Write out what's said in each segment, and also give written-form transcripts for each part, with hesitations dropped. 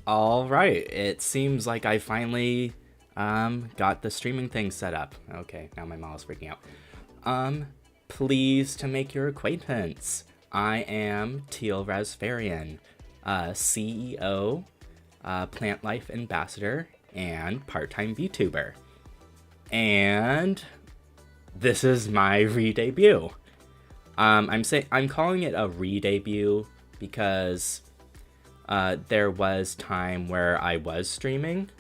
All right, it seems like I finally got the streaming thing set up. Okay, now my mom is freaking out. Um, Pleased to make your acquaintance. I am Teal-Rasferian, CEO, Plant Life Ambassador, and part-time Vtuber. And this is my re-debut. I'm calling it a re-debut because there was time where I was streaming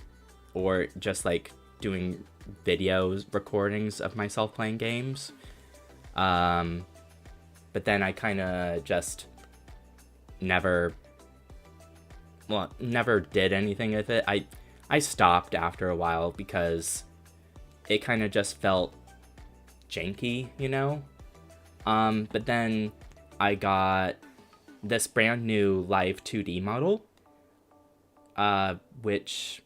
or just like doing videos, recordings of myself playing games. But then I kind of just never did anything with it. I stopped after a while because it kind of just felt janky, you know? But then I got this brand new live 2D model, which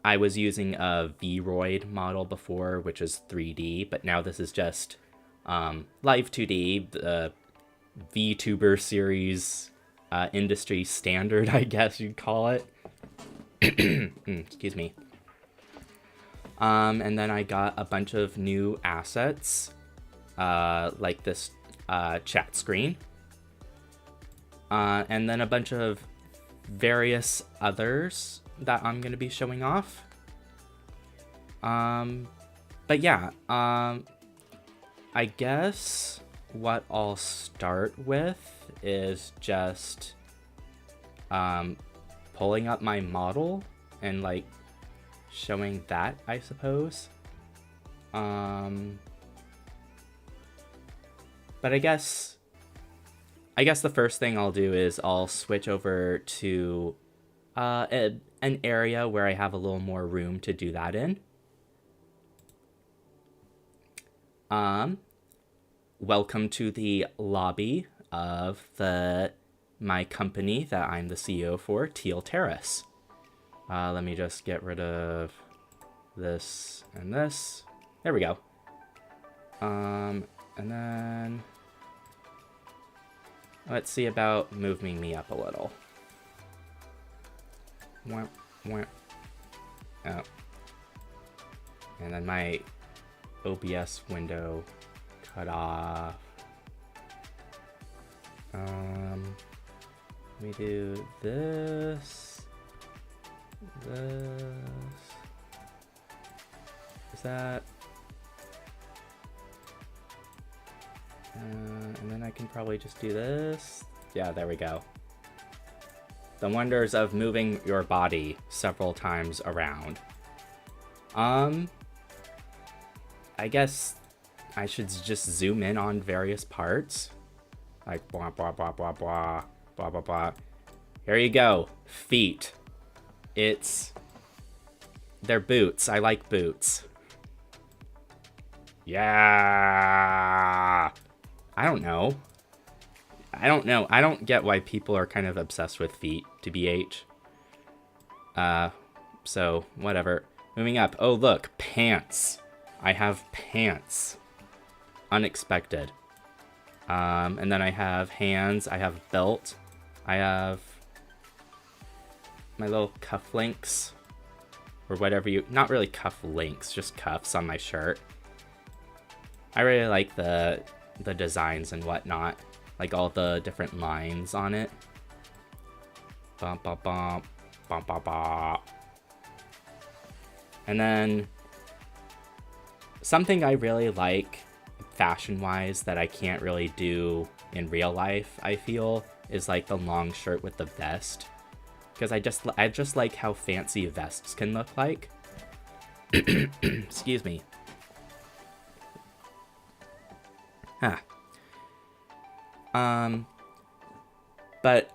I was using a Vroid model before, which is 3D, but now this is just live 2D, the Vtuber series industry standard, I guess you'd call it. Excuse me. And then I got a bunch of new assets, like this chat screen. And then a bunch of various others that I'm going to be showing off. But yeah, I guess what I'll start with is just pulling up my model and like showing that, I suppose. But I guess the first thing I'll do is I'll switch over to an area where I have a little more room to do that in. Welcome to the lobby of my company that I'm the CEO for, Teal Terrace. Let me just get rid of this and this. There we go. And then let's see about moving me up a little. Wah, wah. Oh. And then my OBS window cut off. Let me do this. Is that? And then I can probably just do this. Yeah, there we go. The wonders of moving your body several times around. I guess I should just zoom in on various parts. Like blah blah blah blah blah blah blah blah. Here you go. Feet. They're boots. I like boots. Yeah. I don't know. I don't get why people are kind of obsessed with feet, to BH. So, whatever. Moving up. Oh, look. Pants. I have pants. Unexpected. And then I have hands. I have belt. I have my little cufflinks. Or whatever not really cufflinks, just cuffs on my shirt. I really like the designs and whatnot. Like all the different lines on it. Bump, bump, bump. Bump, bump, bump. And then something I really like fashion-wise that I can't really do in real life, I feel, is like the long shirt with the vest. Because I just like how fancy vests can look like. Excuse me. Huh. But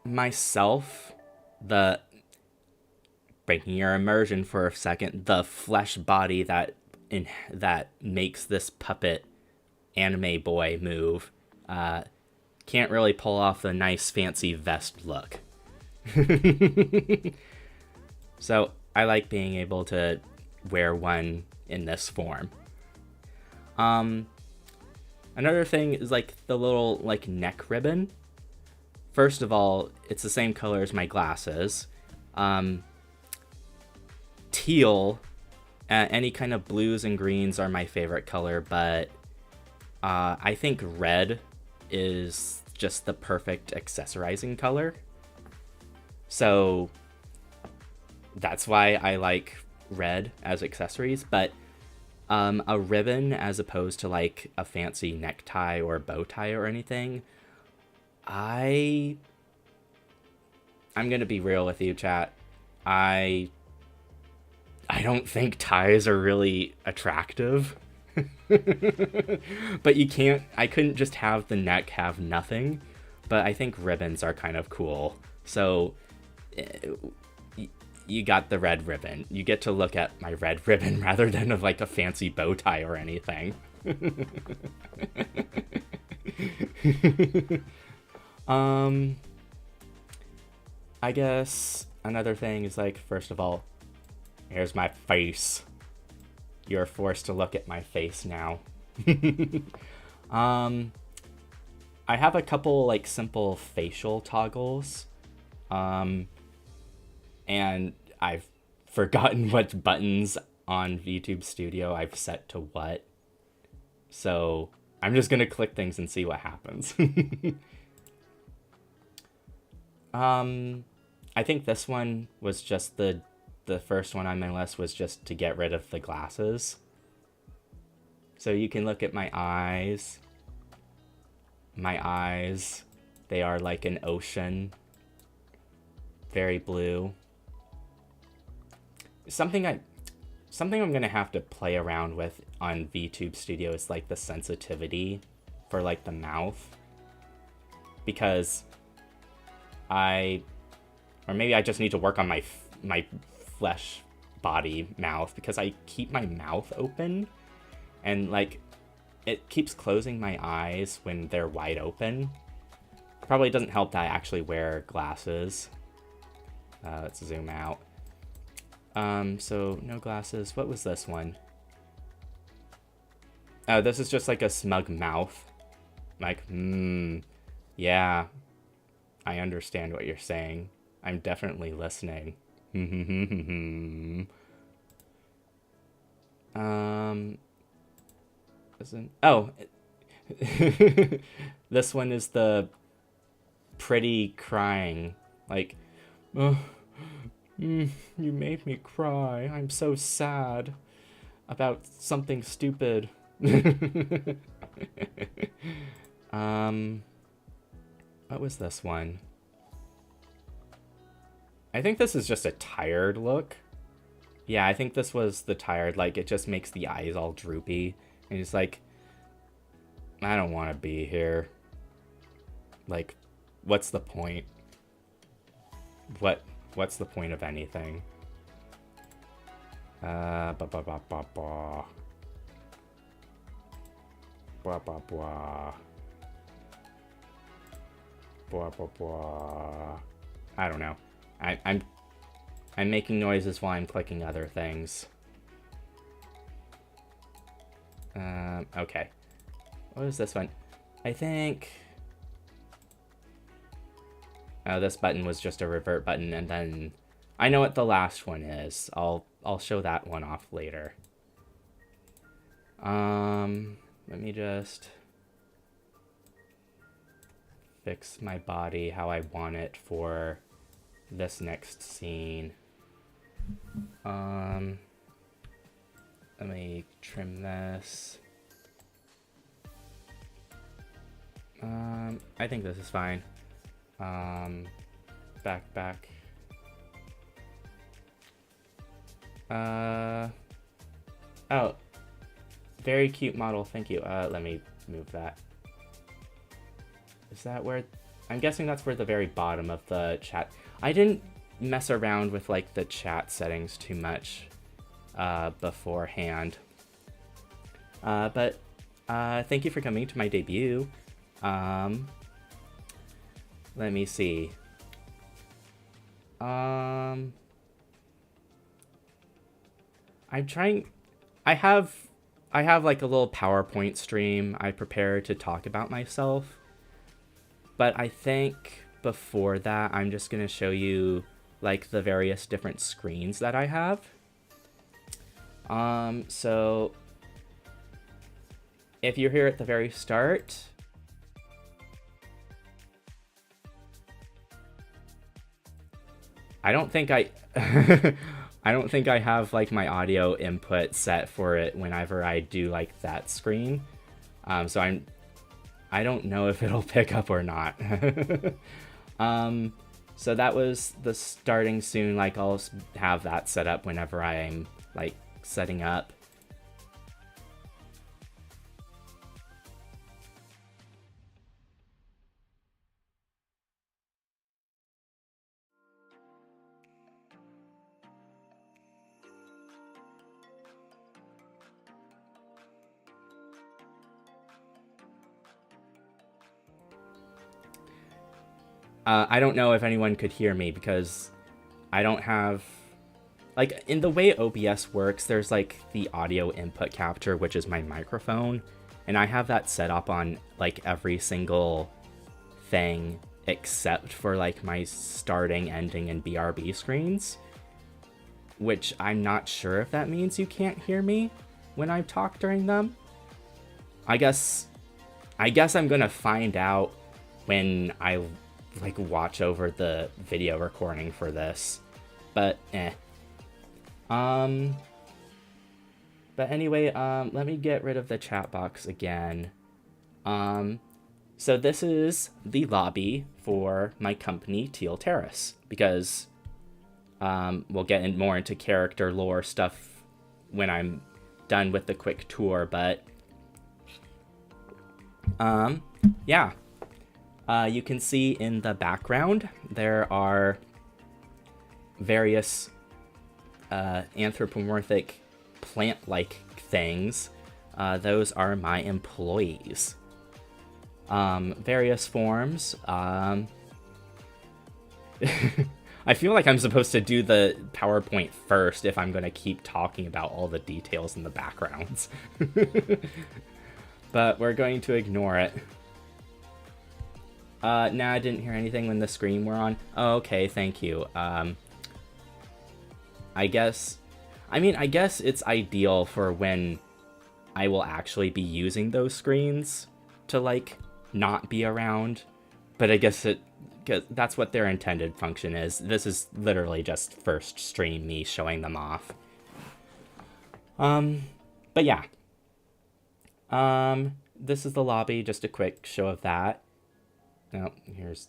myself, breaking your immersion for a second, the flesh body that makes this puppet anime boy move, can't really pull off the nice fancy vest look. So I like being able to wear one in this form. Another thing is like the little like neck ribbon first of all, it's the same color as my glasses. Teal, any kind of blues and greens are my favorite color, but I think red is just the perfect accessorizing color. So that's why I like red as accessories, but a ribbon as opposed to like a fancy necktie or bow tie or anything, I'm gonna be real with you, chat. I don't think ties are really attractive. But I couldn't just have the neck have nothing, but I think ribbons are kind of cool. So you got the red ribbon. You get to look at my red ribbon rather than of like a fancy bow tie or anything. I guess another thing is like, first of all, here's my face. You're forced to look at my face now. I have a couple like simple facial toggles. And I've forgotten what buttons on VTube Studio I've set to what. So I'm just gonna click things and see what happens. I think this one was just the first one on my list was just to get rid of the glasses. So you can look at my eyes. My eyes, they are like an ocean. Very blue. Something I'm gonna have to play around with on VTube Studio is like the sensitivity for like the mouth, because or maybe I just need to work on my flesh body mouth, because I keep my mouth open and like it keeps closing my eyes when they're wide open. Probably doesn't help that I actually wear glasses. Let's zoom out. So no glasses. What was this one? Oh, this is just like a smug mouth. Like, yeah, I understand what you're saying. I'm definitely listening. This one is the pretty crying. Like, you made me cry. I'm so sad about something stupid. What was this one? I think this is just a tired look. Yeah, I think this was the tired, like, it just makes the eyes all droopy. And it's like, I don't want to be here. Like, what's the point? What's the point of anything? Blah, blah, blah, blah, blah. Blah, blah, blah. Blah, blah, blah. I don't know. I'm making noises while I'm clicking other things. Okay. What is this one? I think... Oh, this button was just a revert button, and then... I know what the last one is. I'll show that one off later. Let me just... fix my body how I want it for this next scene. Let me trim this. I think this is fine. Back. Oh, very cute model, thank you. Let me move that. Is that where... I'm guessing that's where the very bottom of the chat... I didn't mess around with, like, the chat settings too much beforehand. But thank you for coming to my debut. Let me see. I'm trying... I have like a little PowerPoint stream I prepare to talk about myself. But I think before that, I'm just going to show you like the various different screens that I have. So if you're here at the very start, I don't think I I don't think I have like my audio input set for it whenever I do like that screen. So I don't know if it'll pick up or not. So that was the starting soon. Like I'll have that set up whenever I'm like setting up. I don't know if anyone could hear me because I don't have, like, in the way OBS works, there's like the audio input capture, which is my microphone, and I have that set up on like every single thing except for like my starting, ending, and BRB screens, which I'm not sure if that means you can't hear me when I talk during them. I guess I'm gonna find out when I like watch over the video recording for this, but but anyway, let me get rid of the chat box again. So this is the lobby for my company, Teal Terrace, because we'll get more into character lore stuff when I'm done with the quick tour, but yeah. You can see in the background, there are various anthropomorphic plant-like things. Those are my employees. Various forms. I feel like I'm supposed to do the PowerPoint first if I'm going to keep talking about all the details in the backgrounds. But we're going to ignore it. Nah, I didn't hear anything when the screen were on. Oh, okay, thank you. I guess it's ideal for when I will actually be using those screens to, like, not be around. But I guess that's what their intended function is. This is literally just first stream me showing them off. But yeah. This is the lobby, just a quick show of that. No, here's...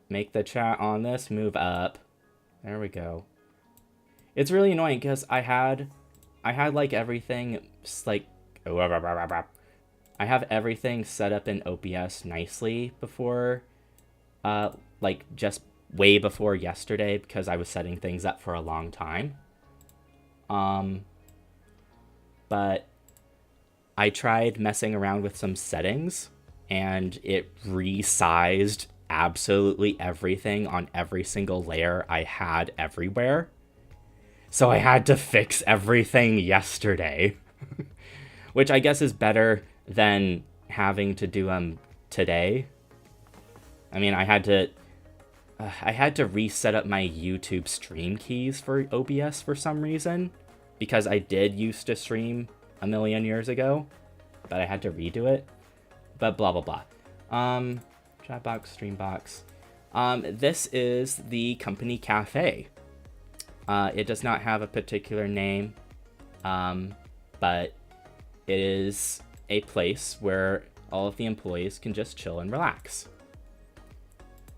Make the chat on this move up. There we go. It's really annoying because I had like everything, like... I have everything set up in OBS nicely before, like just way before yesterday because I was setting things up for a long time. But I tried messing around with some settings and it resized absolutely everything on every single layer I had everywhere. So I had to fix everything yesterday, which I guess is better than having to do them today. I mean, I had to reset up my YouTube stream keys for OBS for some reason, because I did used to stream a million years ago, but I had to redo it. But blah blah blah. Chatbox, streambox. This is the company cafe. It does not have a particular name, but it is a place where all of the employees can just chill and relax.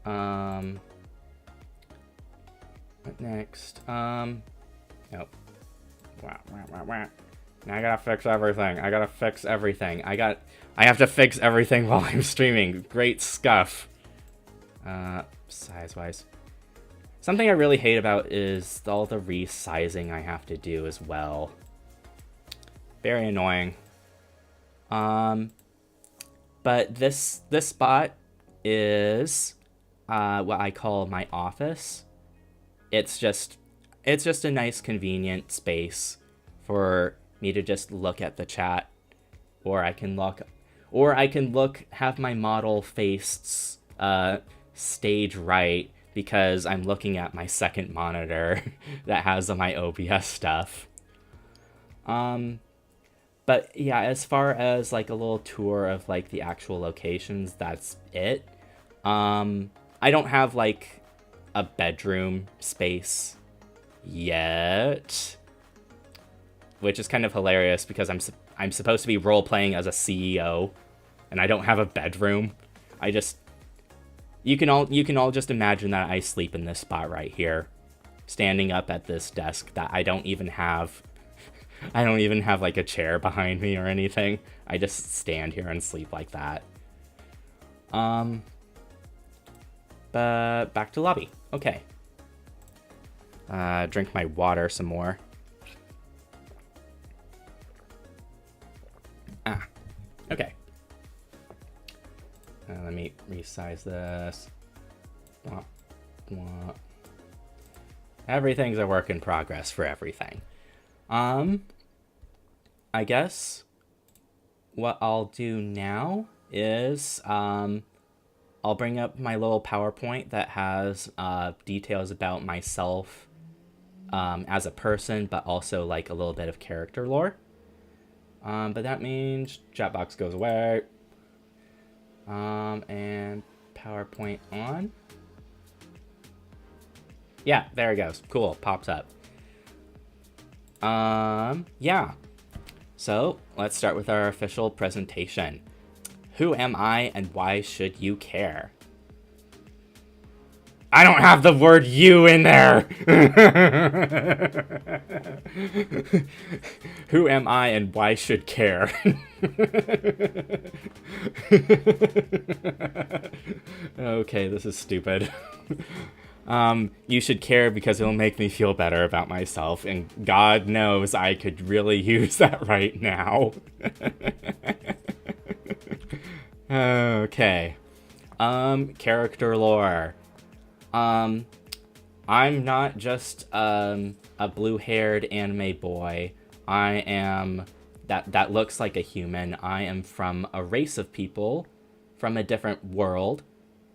What next? Nope. Wow. Now I gotta fix everything. I have to fix everything while I'm streaming. Great scuff. Size-wise. Something I really hate about is all the resizing I have to do as well. Very annoying. But this spot is what I call my office. It's just a nice, convenient space for me to just look at the chat, or I can have my model face stage right because I'm looking at my second monitor that has my OBS stuff. But yeah, as far as like a little tour of like the actual locations, that's it. I don't have like a bedroom space yet, which is kind of hilarious because I'm supposed to be role playing as a CEO, and I don't have a bedroom. You can all just imagine that I sleep in this spot right here, standing up at this desk that I don't even have like a chair behind me or anything. I just stand here and sleep like that. But back to lobby. Okay. Drink my water some more. Okay. Let me resize this. Blah, blah. Everything's a work in progress for everything. I guess what I'll do now is I'll bring up my little PowerPoint that has details about myself as a person, but also like a little bit of character lore. But that means chat box goes away. And PowerPoint on. Yeah, there it goes. Cool, pops up. Yeah. So, let's start with our official presentation. Who am I and why should you care? I don't have the word you in there! Who am I and why should care? Okay, this is stupid. You should care because it'll make me feel better about myself, and God knows I could really use that right now. Okay. Character lore. I'm not just a blue-haired anime boy. I am that looks like a human. I am from a race of people from a different world,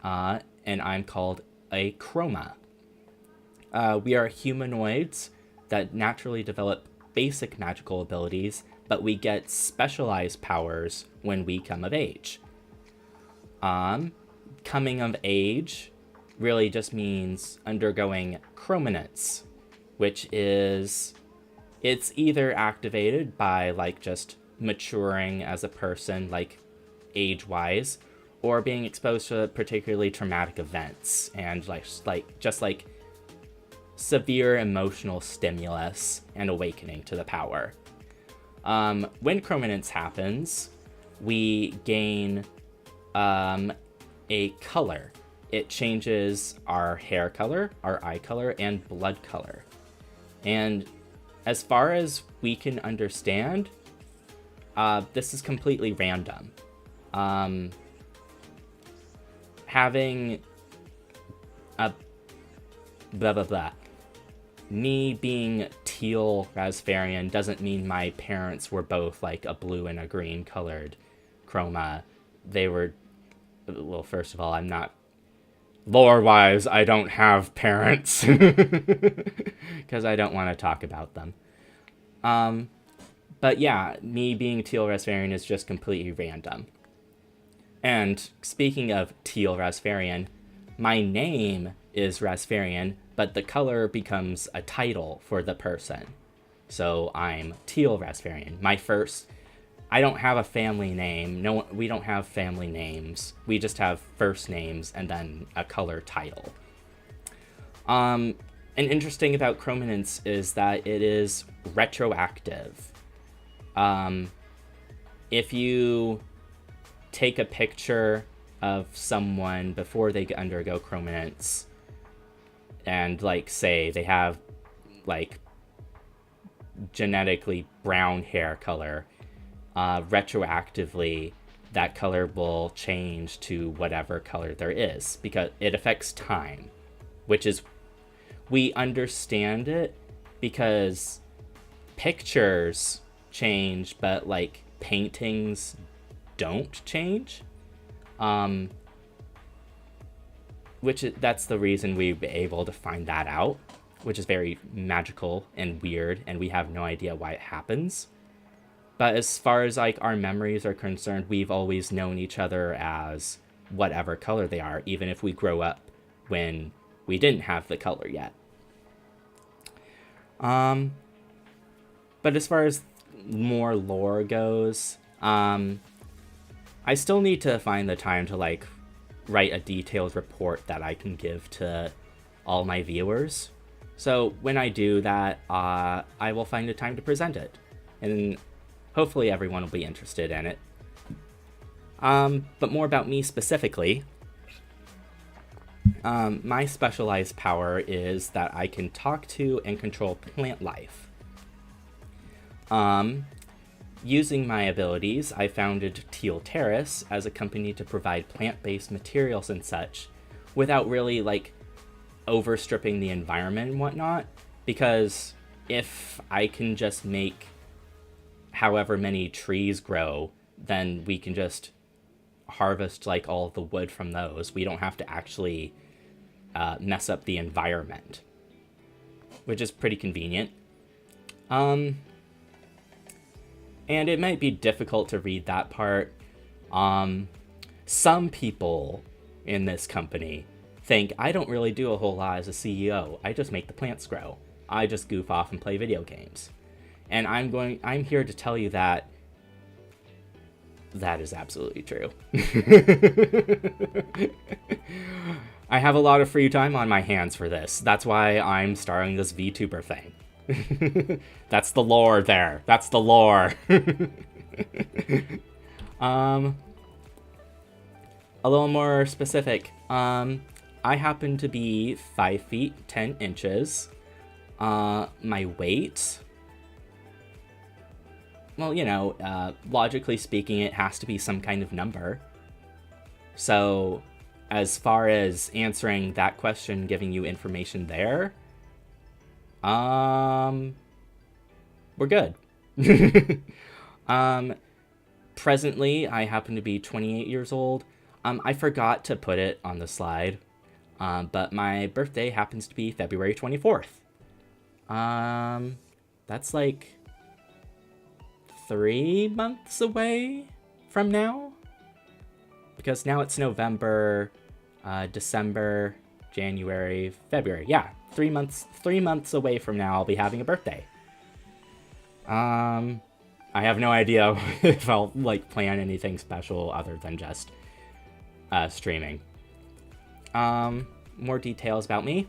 and I'm called a chroma. We are humanoids that naturally develop basic magical abilities, but we get specialized powers when we come of age. Coming of age really just means undergoing chrominance, which is, it's either activated by like just maturing as a person, like age-wise, or being exposed to particularly traumatic events and like severe emotional stimulus and awakening to the power. When chrominance happens, we gain a color. It changes our hair color, our eye color, and blood color. And as far as we can understand, this is completely random. Having a blah blah blah. Me being Teal-Rasferian doesn't mean my parents were both like a blue and a green colored chroma. They were, well, first of all, I'm not, lore-wise, I don't have parents. Because I don't want to talk about them. But yeah, me being Teal-Rasferian is just completely random. And speaking of Teal-Rasferian, my name is Rasferian, but the color becomes a title for the person. So I'm Teal-Rasferian. I don't have a family name. No, we don't have family names. We just have first names and then a color title. An interesting about chrominance is that it is retroactive. If you take a picture of someone before they undergo chrominance, and like say they have like genetically brown hair color, retroactively that color will change to whatever color there is because it affects time, which is, we understand it because pictures change, but like paintings don't change. that's the reason we've been able to find that out, which is very magical and weird, and we have no idea why it happens. But as far as like our memories are concerned, we've always known each other as whatever color they are, even if we grow up when we didn't have the color yet. But as far as more lore goes, I still need to find the time to like write a detailed report that I can give to all my viewers. So when I do that, I will find a time to present it, and hopefully everyone will be interested in it. But more about me specifically. My specialized power is that I can talk to and control plant life. Using my abilities, I founded Teal Terrace as a company to provide plant-based materials and such, without really like overstripping the environment and whatnot, because if I can just make however many trees grow, then we can just harvest like all the wood from those. We don't have to actually mess up the environment, which is pretty convenient. And it might be difficult to read that part. Some people in this company think I don't really do a whole lot as a CEO. I just make the plants grow. I just goof off and play video games. And I'm here to tell you that that is absolutely true. I have a lot of free time on my hands for this. That's why I'm starting this VTuber thing. That's the lore there. That's the lore. A little more specific. I happen to be 5 feet 10 inches. My weight, well, you know, logically speaking, it has to be some kind of number. So, as far as answering that question, giving you information there, we're good. Presently, I happen to be 28 years old. I forgot to put it on the slide, but my birthday happens to be February 24th. That's like 3 months away from now, because now it's November, December, January, February. Yeah, 3 months away from now I'll be having a birthday. I have no idea if I'll like plan anything special other than just streaming. More details about me.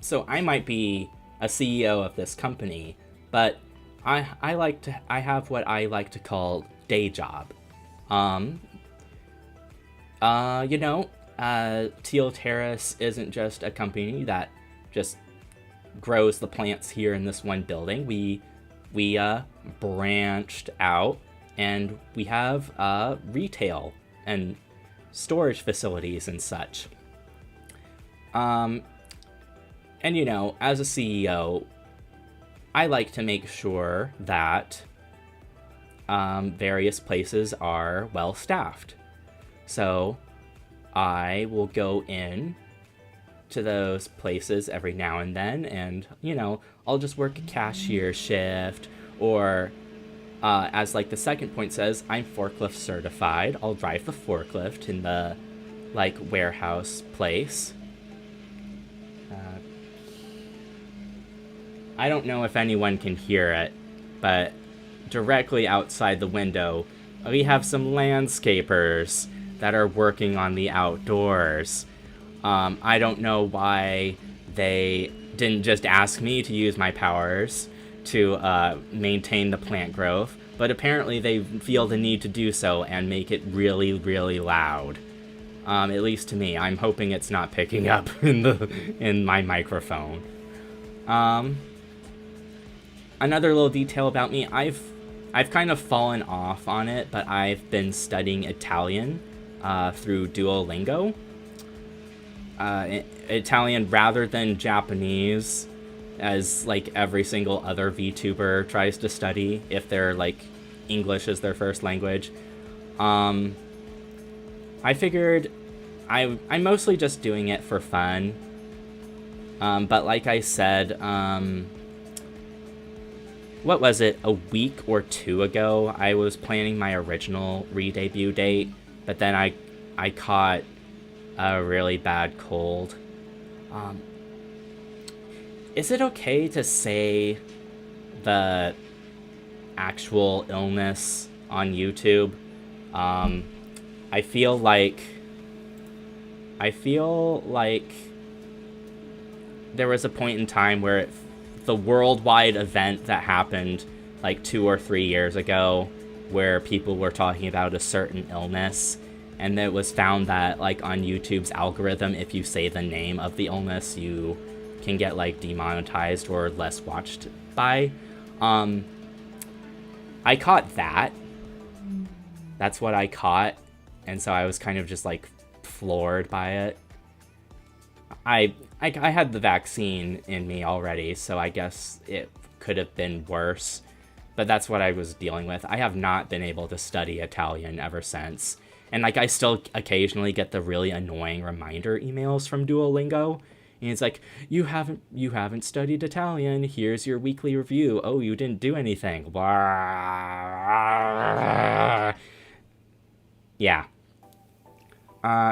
So I might be a CEO of this company, but I have what I like to call day job. You know, Teal Terrace isn't just a company that just grows the plants here in this one building. We branched out, and we have retail and storage facilities and such. And you know, as a CEO, I like to make sure that various places are well staffed. So I will go in to those places every now and then, and you know, I'll just work a cashier shift, or as like the second point says, I'm forklift certified. I'll drive the forklift in the like warehouse place. I don't know if anyone can hear it, but directly outside the window, we have some landscapers that are working on the outdoors. I don't know why they didn't just ask me to use my powers to maintain the plant growth, but apparently they feel the need to do so and make it really, really loud. At least to me. I'm hoping it's not picking up in my microphone. Another little detail about me, I've kind of fallen off on it, but I've been studying Italian through Duolingo. Italian rather than Japanese, as like every single other VTuber tries to study if they're like English is their first language. I figured I'm mostly just doing it for fun. But like I said, what was it, a week or two ago, I was planning my original re-debut date, but then I caught a really bad cold. Is it okay to say the actual illness on YouTube? I feel like there was a point in time where the worldwide event that happened like 2 or 3 years ago, where people were talking about a certain illness, and it was found that like on YouTube's algorithm, if you say the name of the illness, you can get like demonetized or less watched by. I caught that. That's what I caught, and so I was kind of just like floored by it. I had the vaccine in me already, so I guess it could have been worse. But that's what I was dealing with. I have not been able to study Italian ever since. And like I still occasionally get the really annoying reminder emails from Duolingo. And it's like, you haven't studied Italian. Here's your weekly review. Oh, you didn't do anything. Yeah.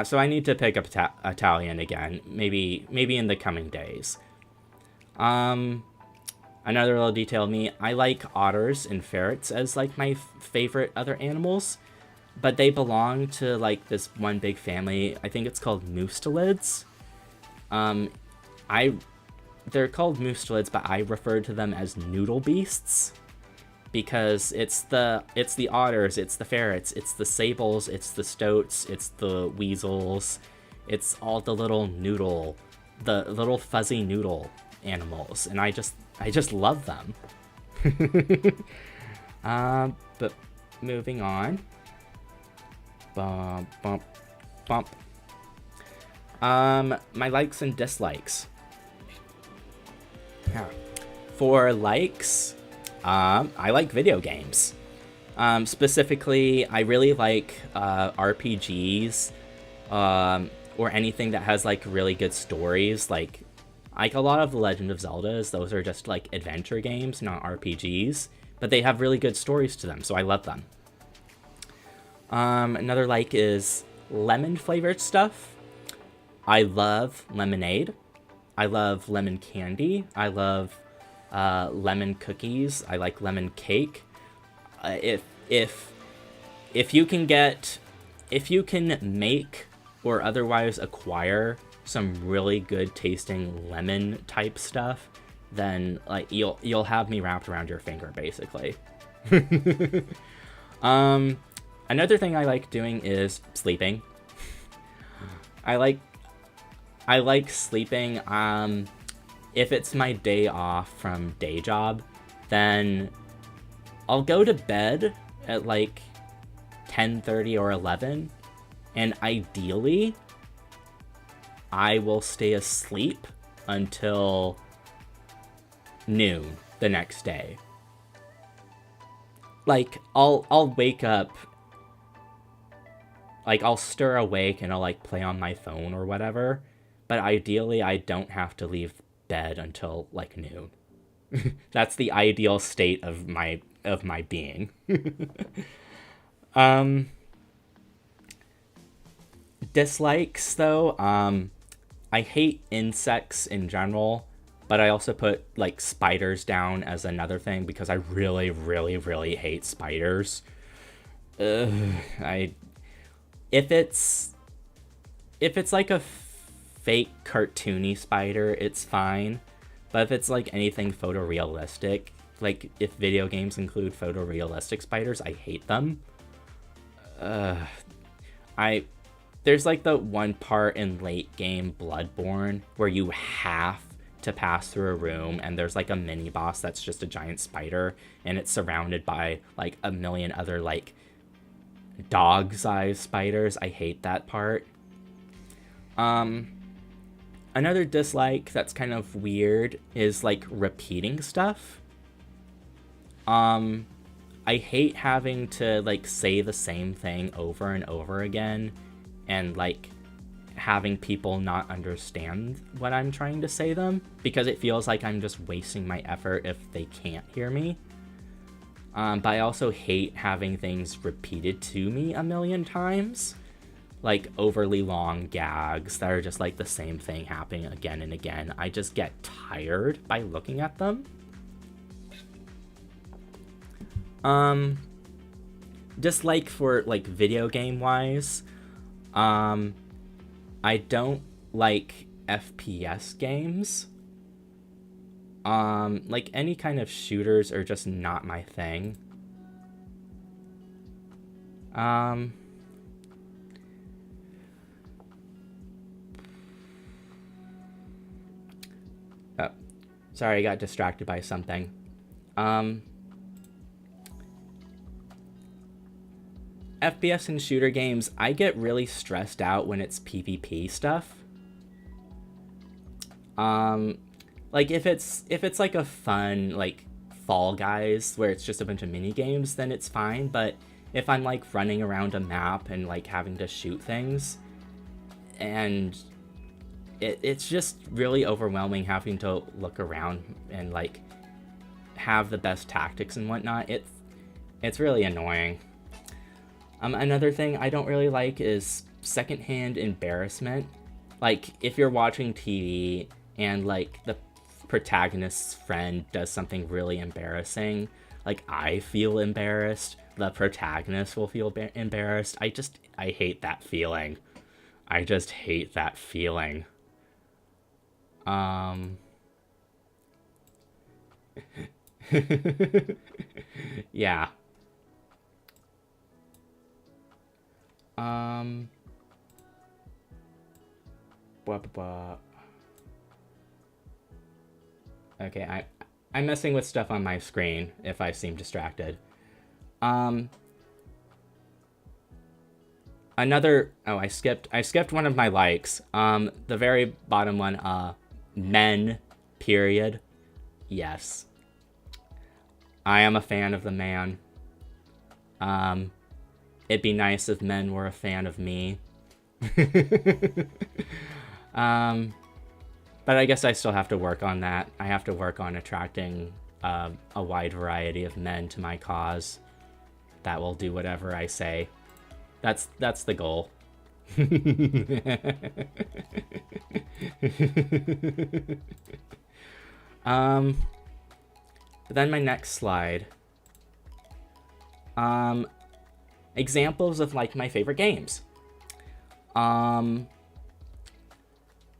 So I need to pick up Italian again, maybe in the coming days. Another little detail of me, I like otters and ferrets as like my favorite other animals, but they belong to like this one big family. I think it's called mustelids. They're called mustelids, but I refer to them as noodle beasts. Because it's the otters, it's the ferrets, it's the sables, it's the stoats, it's the weasels, it's all the little fuzzy noodle animals, and I just love them. But moving on. Bump, bump, bump. My likes and dislikes. Yeah. For likes, I like video games. Specifically, I really like RPGs, or anything that has like really good stories. Like a lot of The Legend of Zeldas, those are just like adventure games, not RPGs, but they have really good stories to them, so I love them. Another like is lemon flavored stuff. I love lemonade. I love lemon candy. I love lemon cookies. I like lemon cake. If you can make or otherwise acquire some really good tasting lemon type stuff, then like you'll have me wrapped around your finger, basically. Another thing I like doing is sleeping. I like sleeping. If it's my day off from day job, then I'll go to bed at like 10:30 or 11, and ideally I will stay asleep until noon the next day. Like I'll wake up, like I'll stir awake and I'll like play on my phone or whatever, but ideally I don't have to leave bed until like noon. That's the ideal state of my being. Dislikes though, I hate insects in general, but I also put like spiders down as another thing because I really, really, really hate spiders. If it's like a fake cartoony spider, it's fine. But if it's like anything photorealistic, like if video games include photorealistic spiders, I hate them. There's like the one part in late game Bloodborne where you have to pass through a room and there's like a mini boss that's just a giant spider and it's surrounded by like a million other like dog-sized spiders. I hate that part. Another dislike that's kind of weird is like repeating stuff. I hate having to like say the same thing over and over again and like having people not understand what I'm trying to say them, because it feels like I'm just wasting my effort if they can't hear me. But I also hate having things repeated to me a million times, like overly long gags that are just like the same thing happening again and again. I just get tired by looking at them. Just like for like video game wise, I don't like FPS games. Like any kind of shooters are just not my thing. Oh, sorry, I got distracted by something. FPS and shooter games, I get really stressed out when it's PvP stuff. Like if it's like a fun like Fall Guys where it's just a bunch of mini games, then it's fine. But if I'm like running around a map and like having to shoot things, and it's just really overwhelming having to look around and like have the best tactics and whatnot. It's really annoying. Another thing I don't really like is secondhand embarrassment. Like, if you're watching TV and, like, the protagonist's friend does something really embarrassing, like, I feel embarrassed, the protagonist will feel embarrassed. I hate that feeling. I just hate that feeling. Yeah. Okay, I'm messing with stuff on my screen if I seem distracted. Another, oh, I skipped one of my likes. The very bottom one, men, period. Yes. I am a fan of the man. It'd be nice if men were a fan of me. But I guess I still have to work on that. I have to work on attracting a wide variety of men to my cause that will do whatever I say. That's the goal. Then my next slide. Examples of like my favorite games. From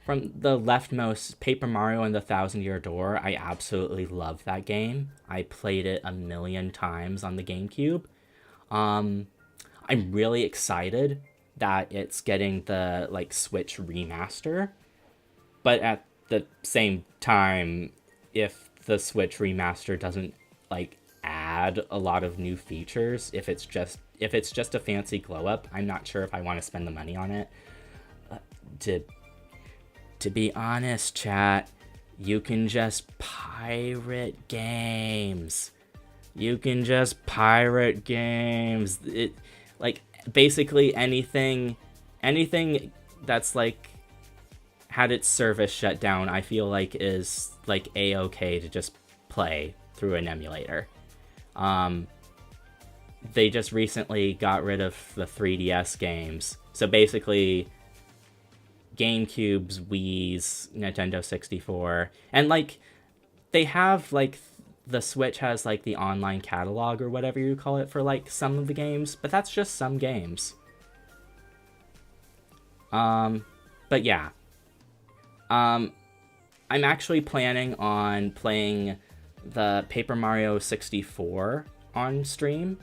the leftmost, Paper Mario and the Thousand-Year Door. I absolutely love that game. I played it a million times on the GameCube. I'm really excited that it's getting the like Switch remaster. But at the same time, if the Switch remaster doesn't like add a lot of new features, if it's just a fancy glow up, I'm not sure if I want to spend the money on it. To be honest, chat, you can just pirate games. You can just pirate games. It like basically anything that's like had its service shut down, I feel like is like a-okay to just play through an emulator. They just recently got rid of the 3DS games. So basically GameCube's, Wii's, Nintendo 64, and like they have like the Switch has like the online catalog or whatever you call it for like some of the games, but that's just some games. But yeah. I'm actually planning on playing the Paper Mario 64 on stream.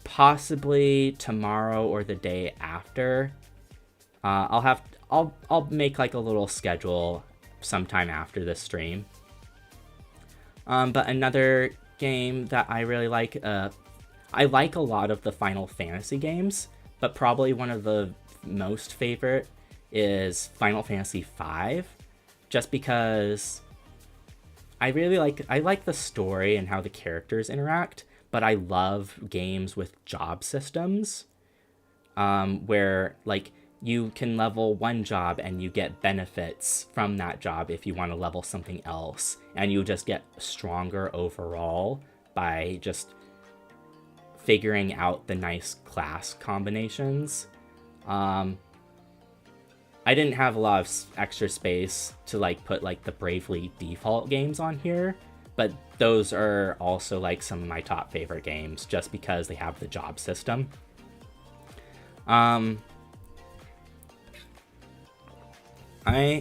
Possibly tomorrow or the day after. I'll make like a little schedule sometime after this stream. But another game that I really like, I like a lot of the Final Fantasy games, but probably one of the most favorite is Final Fantasy V, just because I like the story and how the characters interact, but I love games with job systems. where like you can level one job and you get benefits from that job if you want to level something else, and you just get stronger overall by just figuring out the nice class combinations. I didn't have a lot of extra space to like put like the Bravely default games on here, but those are also like some of my top favorite games just because they have the job system. I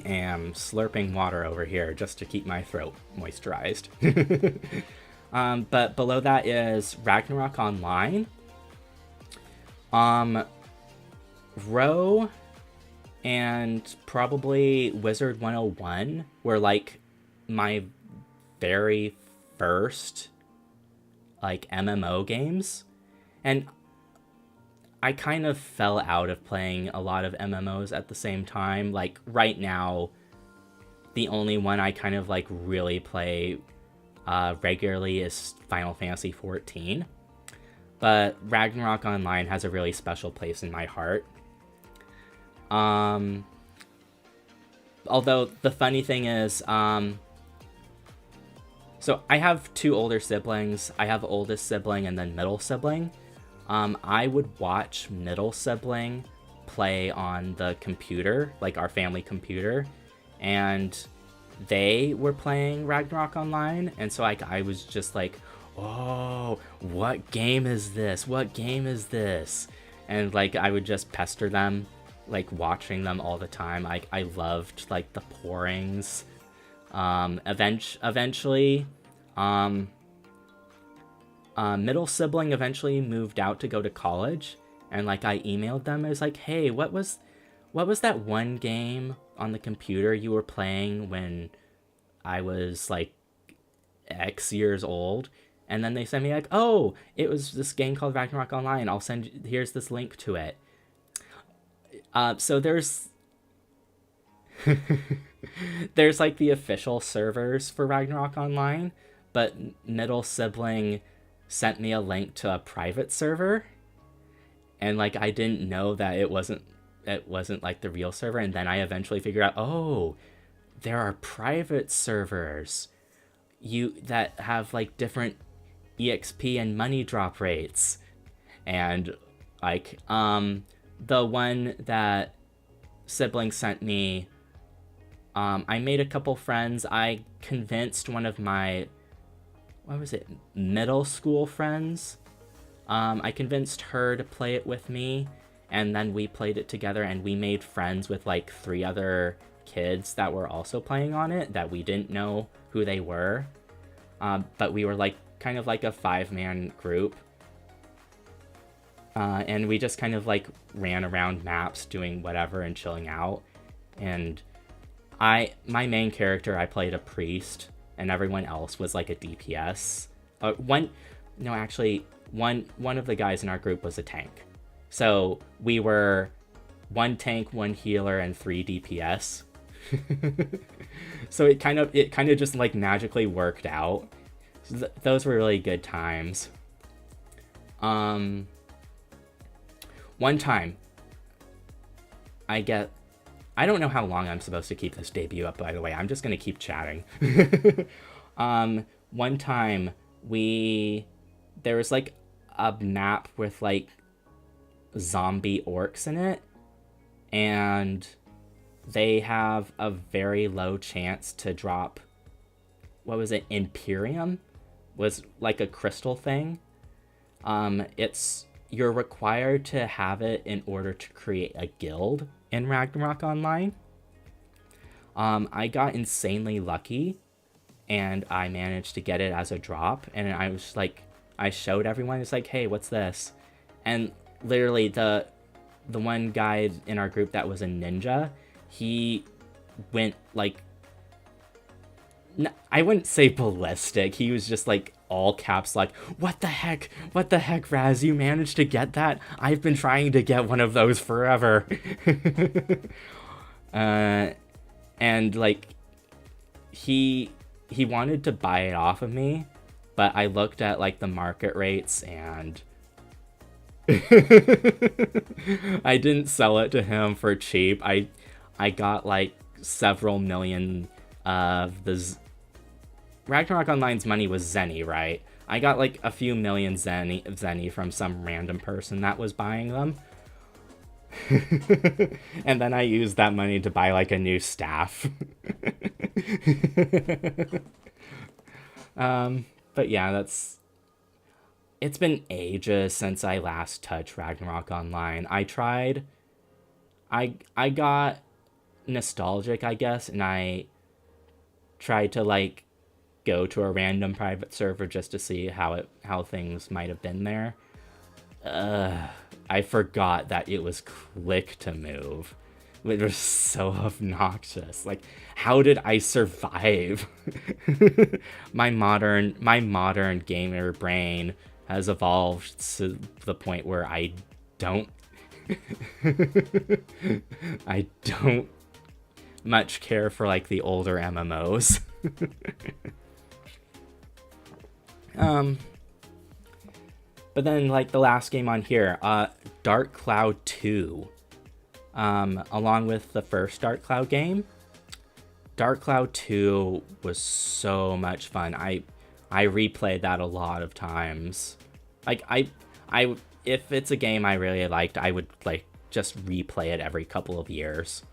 am slurping water over here just to keep my throat moisturized. But below that is Ragnarok Online. Row and probably Wizard 101 were like my very first like MMO games. And I kind of fell out of playing a lot of MMOs at the same time. Like right now, the only one I kind of like really play regularly is Final Fantasy XIV. But Ragnarok Online has a really special place in my heart. Although the funny thing is, so I have two older siblings. I have oldest sibling and then middle sibling. I would watch middle sibling play on the computer, like our family computer, and they were playing Ragnarok Online, and so I was just like, oh, what game is this? What game is this? And like I would just pester them, like watching them all the time. I loved like the pourings. Eventually, middle sibling eventually moved out to go to college, and like I emailed them. I was like, hey, what was that one game on the computer you were playing when I was like X years old? And then they sent me like, oh, it was this game called Ragnarok Online. I'll send you, here's this link to it. So there's there's like the official servers for Ragnarok Online, but middle sibling sent me a link to a private server, and like I didn't know that it wasn't like the real server, and then I eventually figured out, oh, there are private servers that have like different EXP and money drop rates. And like the one that sibling sent me, I made a couple friends. I convinced one of my middle school friends. I convinced her to play it with me, and then we played it together, and we made friends with like 3 other kids that were also playing on it that we didn't know who they were. But we were like kind of like a 5-man group. And we just kind of like ran around maps doing whatever and chilling out. And my main character, I played a priest, and everyone else was like a DPS. One of the guys in our group was a tank. So we were 1 tank, 1 healer, and 3 DPS. So it kind of just like magically worked out. So those were really good times. One time, I don't know how long I'm supposed to keep this debut up, by the way. I'm just going to keep chatting. One time, there was like a map with like zombie orcs in it, and they have a very low chance to drop, Imperium? Was like a crystal thing. You're required to have it in order to create a guild in Ragnarok Online. I got insanely lucky, and I managed to get it as a drop, and I was like, I showed everyone, it's like, hey, what's this? And literally the one guy in our group that was a ninja, he went like, I wouldn't say ballistic. He was just like all caps like, what the heck, Raz, you managed to get that? I've been trying to get one of those forever. And like he wanted to buy it off of me, but I looked at like the market rates, and I didn't sell it to him for cheap. I got like several million of Ragnarok Online's money was Zenny, right? I got like a few million Zenny from some random person that was buying them. And then I used that money to buy like a new staff. But yeah, it's been ages since I last touched Ragnarok Online. I got nostalgic, I guess, and I tried to like go to a random private server just to see how things might have been there. I forgot that it was click to move. It was so obnoxious. Like, how did I survive? my modern gamer brain has evolved to the point where I don't I don't much care for like the older MMOs. But then like the last game on here, Dark Cloud 2. Along with the first Dark Cloud game, Dark Cloud 2 was so much fun. I replayed that a lot of times. Like I if it's a game I really liked, I would like just replay it every couple of years.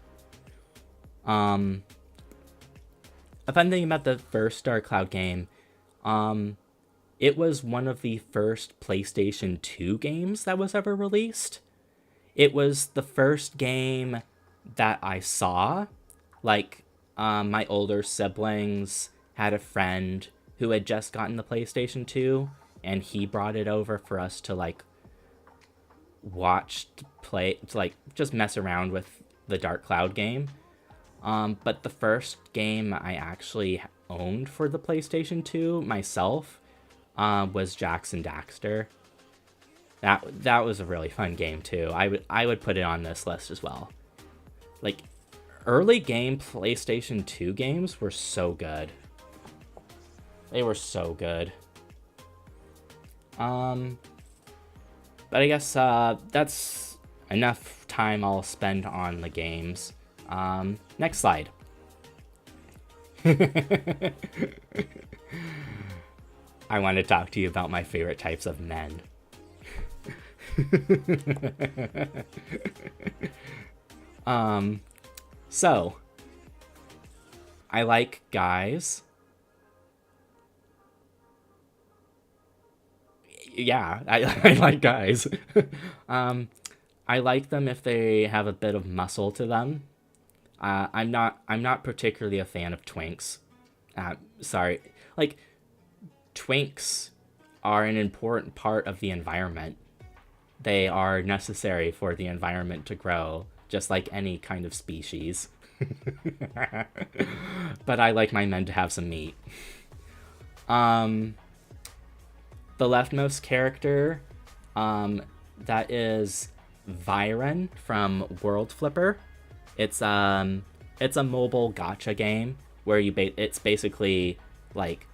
A fun thing about the first Dark Cloud game, it was one of the first PlayStation 2 games that was ever released. It was the first game that I saw. Like, my older siblings had a friend who had just gotten the PlayStation 2, and he brought it over for us to, like, just mess around with the Dark Cloud game. But the first game I actually owned for the PlayStation 2 myself was Jax and Daxter. That was a really fun game too. I would put it on this list as well. Like, early game PlayStation 2 games were so good. They were so good. But I guess that's enough time I'll spend on the games. Next slide. I want to talk to you about my favorite types of men. So I like guys. Yeah, I like guys. I like them if they have a bit of muscle to them. I'm not particularly a fan of twinks. Sorry. Like, twinks are an important part of the environment. They are necessary for the environment to grow, just like any kind of species. But I like my men to have some meat. The leftmost character, that is Viren from World Flipper. It's a mobile gacha game where it's basically like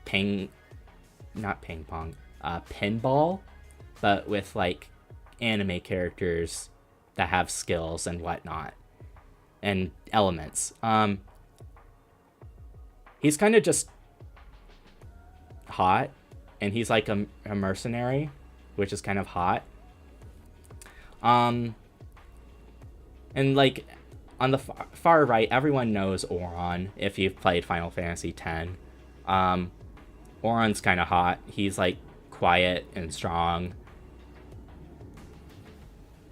pinball, but with like anime characters that have skills and whatnot and elements. He's kind of just hot, and he's like a mercenary, which is kind of hot. And like on the far right, everyone knows Auron if you've played Final Fantasy X. Auron's kind of hot. He's like quiet and strong.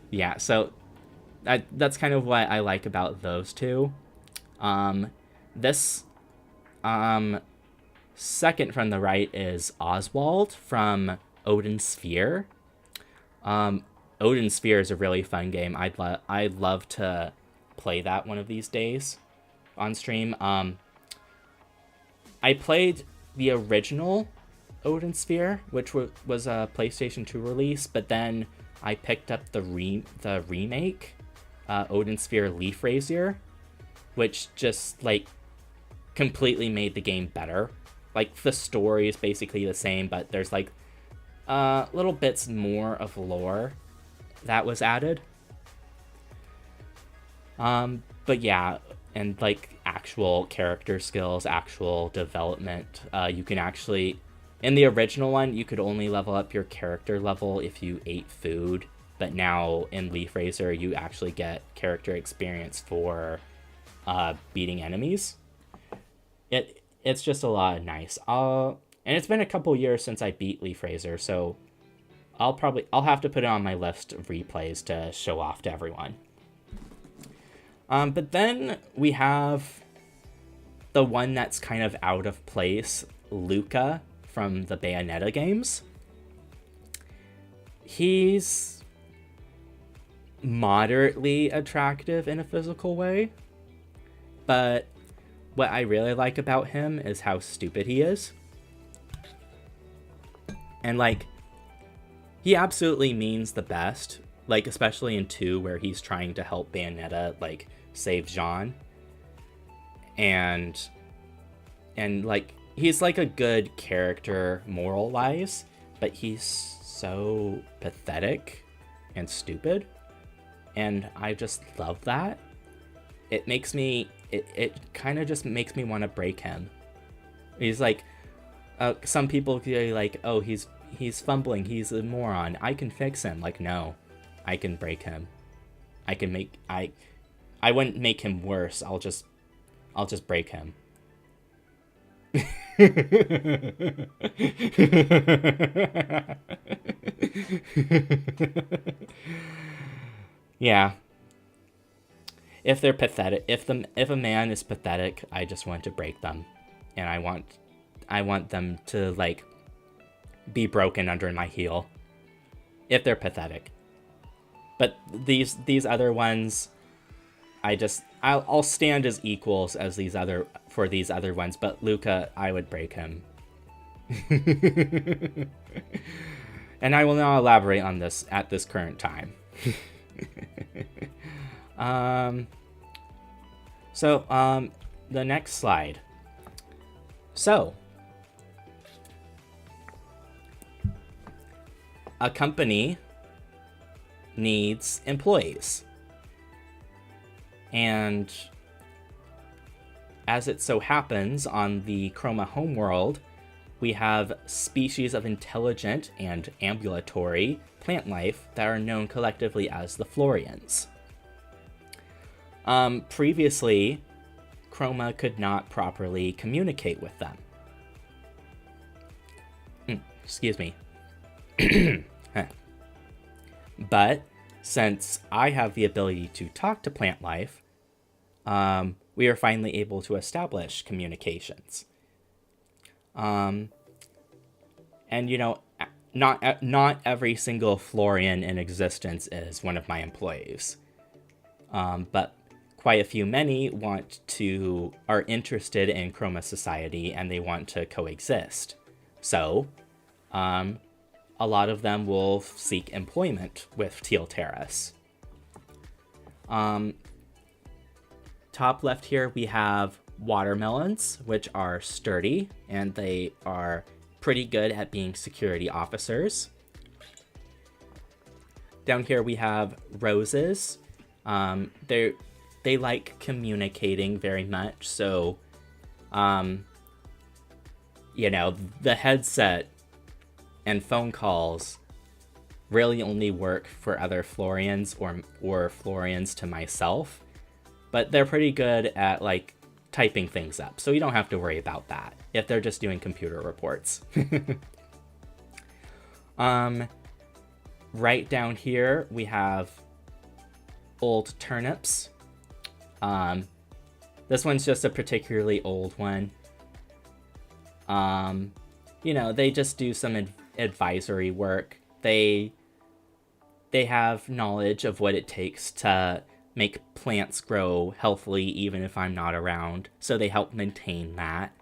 Yeah, so that's kind of what I like about those two. This second from the right is Oswald from Odin Sphere. Odin Sphere is a really fun game. I'd love to play that one of these days on stream. I played the original Odin Sphere, which was a PlayStation 2 release, but then I picked up the remake, Odin Sphere Leaf Razier, which just like completely made the game better. Like, the story is basically the same, but there's like little bits more of lore that was added. But yeah, and like actual character skills, actual development. You can actually, in the original one, you could only level up your character level if you ate food. But now in Leaf Razor, you actually get character experience for beating enemies. It's just a lot of nice. And it's been a couple years since I beat Leaf Razor, so I'll have to put it on my list of replays to show off to everyone. But then we have the one that's kind of out of place, Luca from the Bayonetta games. He's moderately attractive in a physical way, but what I really like about him is how stupid he is. And like, he absolutely means the best, like especially in 2 where he's trying to help Bayonetta like save Jean. And like, he's like a good character moral-wise, but he's so pathetic and stupid. And I just love that. It makes me, it kind of just makes me want to break him. He's like, some people be like, oh, he's fumbling, he's a moron, I can fix him. Like, no, I can break him. I wouldn't make him worse. I'll just break him. Yeah. If they're pathetic, if a man is pathetic, I just want to break them. And I want them to like be broken under my heel. If they're pathetic. But these other ones, I'll stand as equals as these other ones, but Luca, I would break him. And I will not elaborate on this at this current time. The next slide. So, a company needs employees. And as it so happens, on the Chroma homeworld, we have species of intelligent and ambulatory plant life that are known collectively as the Florians. Previously, Chroma could not properly communicate with them. Excuse me. But since I have the ability to talk to plant life, we are finally able to establish communications. And you know, not every single Florian in existence is one of my employees. But quite a few many are interested in Chroma society and they want to coexist. So, a lot of them will seek employment with Teal-Terras. Top left here we have watermelons, which are sturdy and they are pretty good at being security officers. Down here we have roses. They like communicating very much, so you know, the headset and phone calls really only work for other Florians or Florians to myself, but they're pretty good at like typing things up, so you don't have to worry about that if they're just doing computer reports. Right down here we have old turnips. This one's just a particularly old one. You know, they just do some advisory work. They have knowledge of what it takes to make plants grow healthily even if I'm not around, so they help maintain that.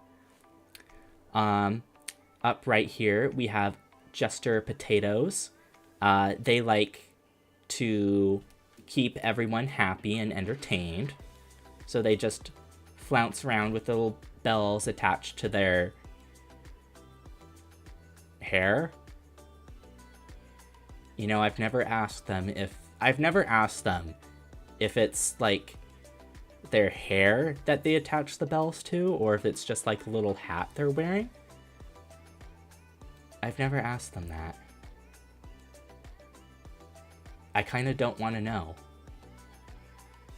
Up right here we have jester potatoes. They like to keep everyone happy and entertained, so they just flounce around with little bells attached to their hair. I've never asked them if it's like their hair that they attach the bells to, or if it's just like a little hat they're wearing. I've never asked them that. I kind of don't want to know.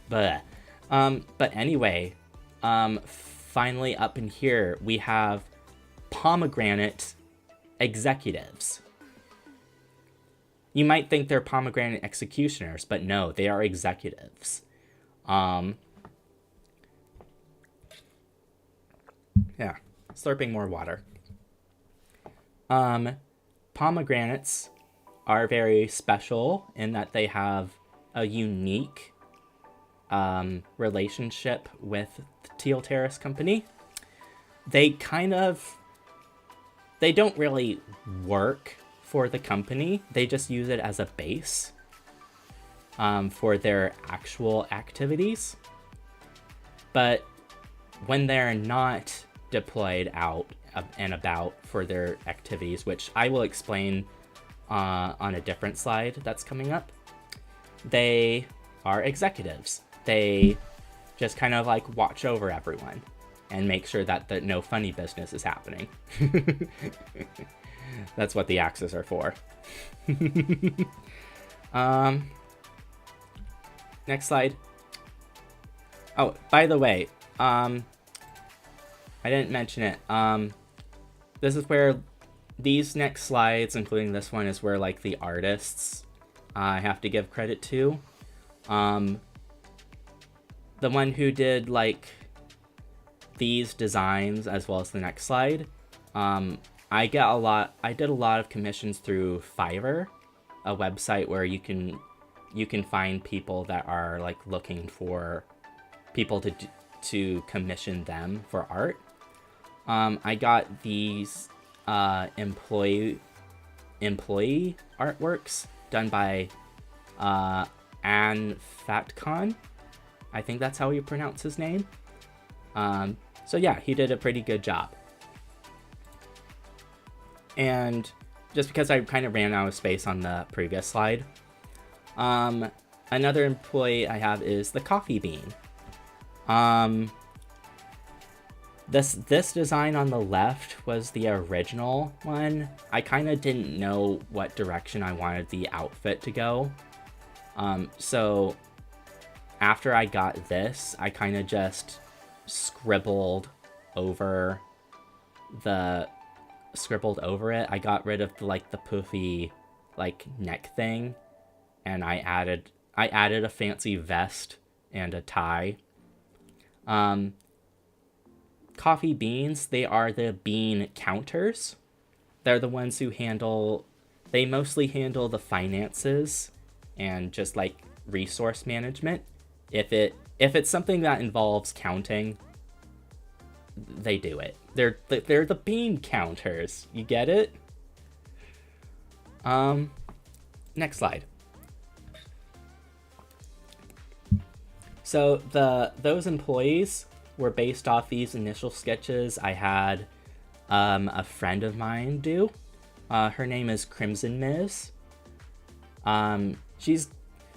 But anyway, finally up in here we have pomegranate executives. You might think they're pomegranate executioners, but no, they are executives. Yeah, slurping more water. Pomegranates are very special in that they have a unique relationship with the Teal Terrace Company. They don't really work for the company. They just use it as a base for their actual activities. But when they're not deployed out and about for their activities, which I will explain on a different slide that's coming up, they are executives. They just kind of like watch over everyone and make sure that no funny business is happening. That's what the axes are for. Next slide. Oh, by the way, I didn't mention it. This is where these next slides, including this one, is where like the artists I have to give credit to. The one who did like these designs as well as the next slide. I did a lot of commissions through Fiverr, a website where you can find people that are like looking for people to commission them for art. I got these employee artworks done by Anne Fatcon. I think that's how you pronounce his name. So yeah, he did a pretty good job. And just because I kind of ran out of space on the previous slide, another employee I have is the coffee bean. This design on the left was the original one. I kind of didn't know what direction I wanted the outfit to go. So after I got this, I kind of just scribbled over it. I got rid of the poofy like neck thing, and I added a fancy vest and a tie. Coffee beans, they are the bean counters. They're the ones who they mostly handle the finances and just like resource management. If it's something that involves counting, they do it. They're the bean counters. You get it? Next slide. So those employees were based off these initial sketches I had a friend of mine do. Her name is Crimson Miz.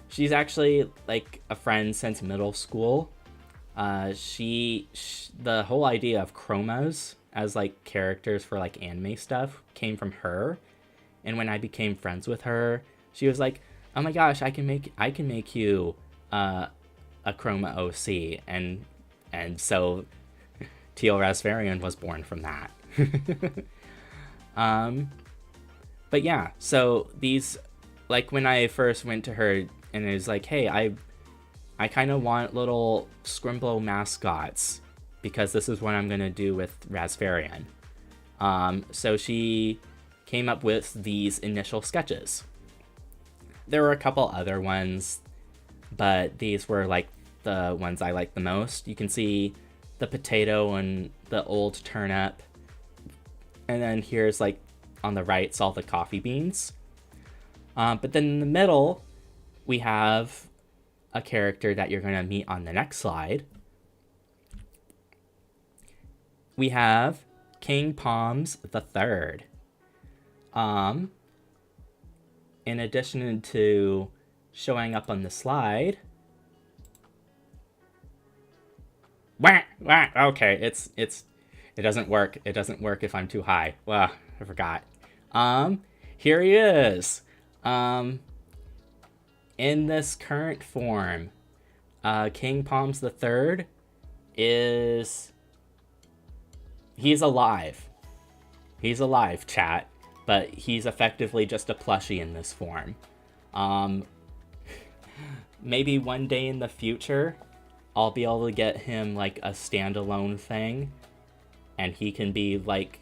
She's actually like a friend since middle school. The whole idea of chromas as like characters for like anime stuff came from her, and when I became friends with her, she was like, "Oh my gosh, I can make you a chroma OC," and so Teal-Rasferian was born from that. But yeah, so these, like when I first went to her and it was like, hey, I kind of want little Scrimblow mascots because this is what I'm going to do with Rasferian. So she came up with these initial sketches. There were a couple other ones, but these were like the ones I liked the most. You can see the potato and the old turnip. And then here's like on the right, it's all the coffee beans. But then in the middle, we have a character that you're going to meet on the next slide. We have King Palms the Third. in addition to showing up on the slide... Wah, wah, okay, it doesn't work. It doesn't work if I'm too high. Well, I forgot. Here he is. In this current form, King Palms III is... He's alive. He's alive, chat. But he's effectively just a plushie in this form. Maybe one day in the future, I'll be able to get him, like, a standalone thing. And he can be, like...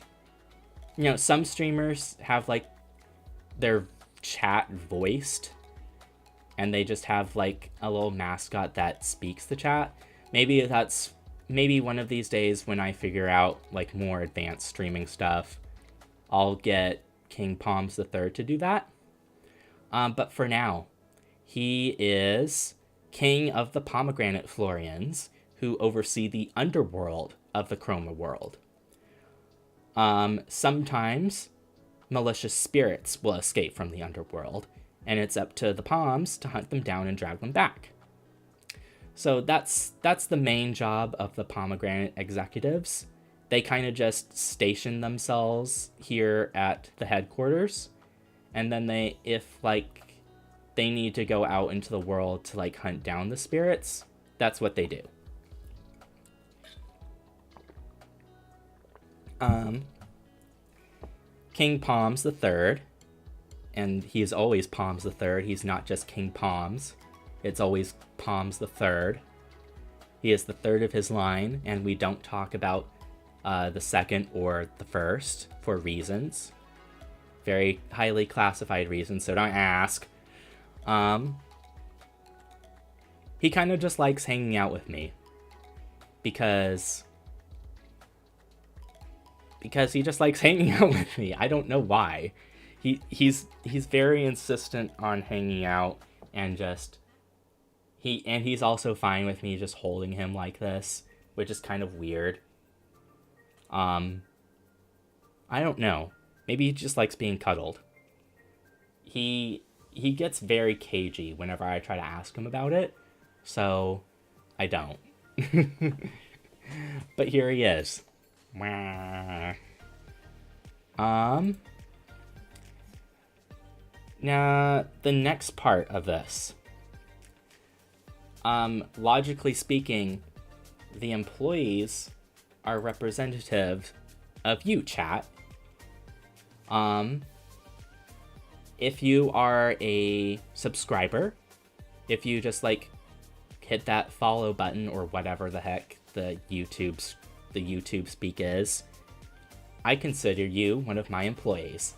You know, some streamers have, like, their chat voiced. And they just have, like, a little mascot that speaks the chat. Maybe one of these days when I figure out, like, more advanced streaming stuff, I'll get King Palms III to do that. But for now, he is king of the Pomegranate Florians, who oversee the underworld of the Chroma world. Sometimes malicious spirits will escape from the underworld, and it's up to the Palms to hunt them down and drag them back. So that's the main job of the Pomegranate executives. They kind of just station themselves here at the headquarters, and then if they need to go out into the world to, like, hunt down the spirits, that's what they do. King Palms III, and he's always Palms III. He's not just King Palms. It's always Palms III. He is the third of his line, and we don't talk about the second or the first for reasons. Very highly classified reasons, so don't ask. He kind of just likes hanging out with me. Because he just likes hanging out with me. I don't know why. He's very insistent on hanging out, and he's also fine with me just holding him like this, which is kind of weird. I don't know. Maybe he just likes being cuddled. He gets very cagey whenever I try to ask him about it, so I don't. But here he is. Now, the next part of this. Logically speaking, the employees are representative of you, chat. If you are a subscriber, if you just, like, hit that follow button or whatever the heck the YouTube speak is, I consider you one of my employees.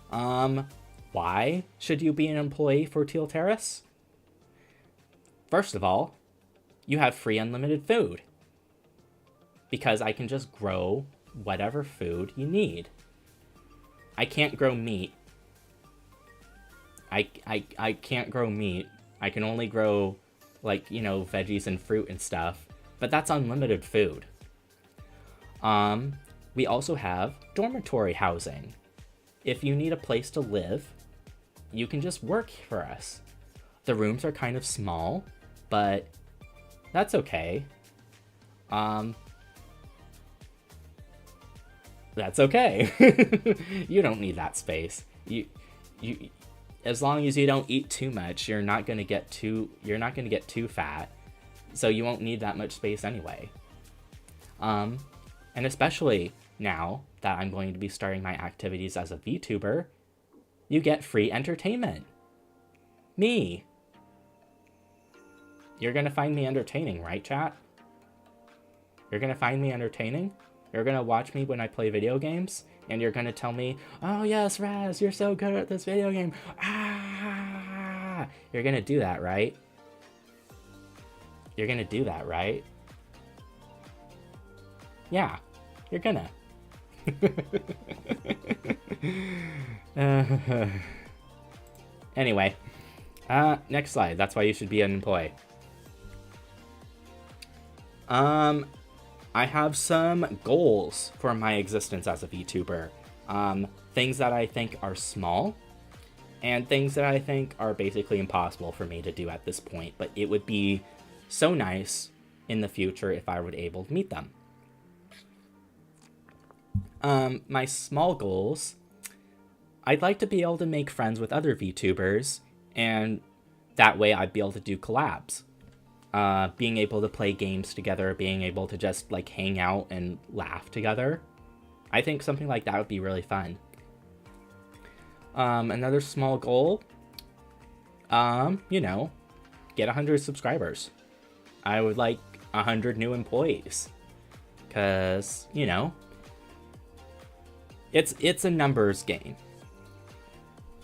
Why should you be an employee for Teal Terrace? First of all, you have free unlimited food. Because I can just grow whatever food you need. I can't grow meat. I can't grow meat. I can only grow, like, you know, veggies and fruit and stuff. But that's unlimited food. We also have dormitory housing. If you need a place to live, you can just work for us. The rooms are kind of small, but that's okay. That's okay. You don't need that space. You as long as you don't eat too much, you're not gonna get too fat, so you won't need that much space anyway. And especially now that I'm going to be starting my activities as a VTuber, you get free entertainment. Me. You're gonna find me entertaining, right, chat? You're gonna find me entertaining? You're gonna watch me when I play video games, and you're gonna tell me, "Oh yes, Raz, you're so good at this video game." Ah! You're gonna do that, right? You're gonna do that, right? Yeah, you're gonna. Anyway, next slide. That's why you should be an employee. I have some goals for my existence as a VTuber. Things that I think are small, and things that I think are basically impossible for me to do at this point, but it would be so nice in the future if I were able to meet them. My small goals, I'd like to be able to make friends with other VTubers, and that way I'd be able to do collabs. Being able to play games together, being able to just like hang out and laugh together. I think something like that would be really fun. Another small goal, get 100 subscribers. I would like 100 new employees, because, it's a numbers game.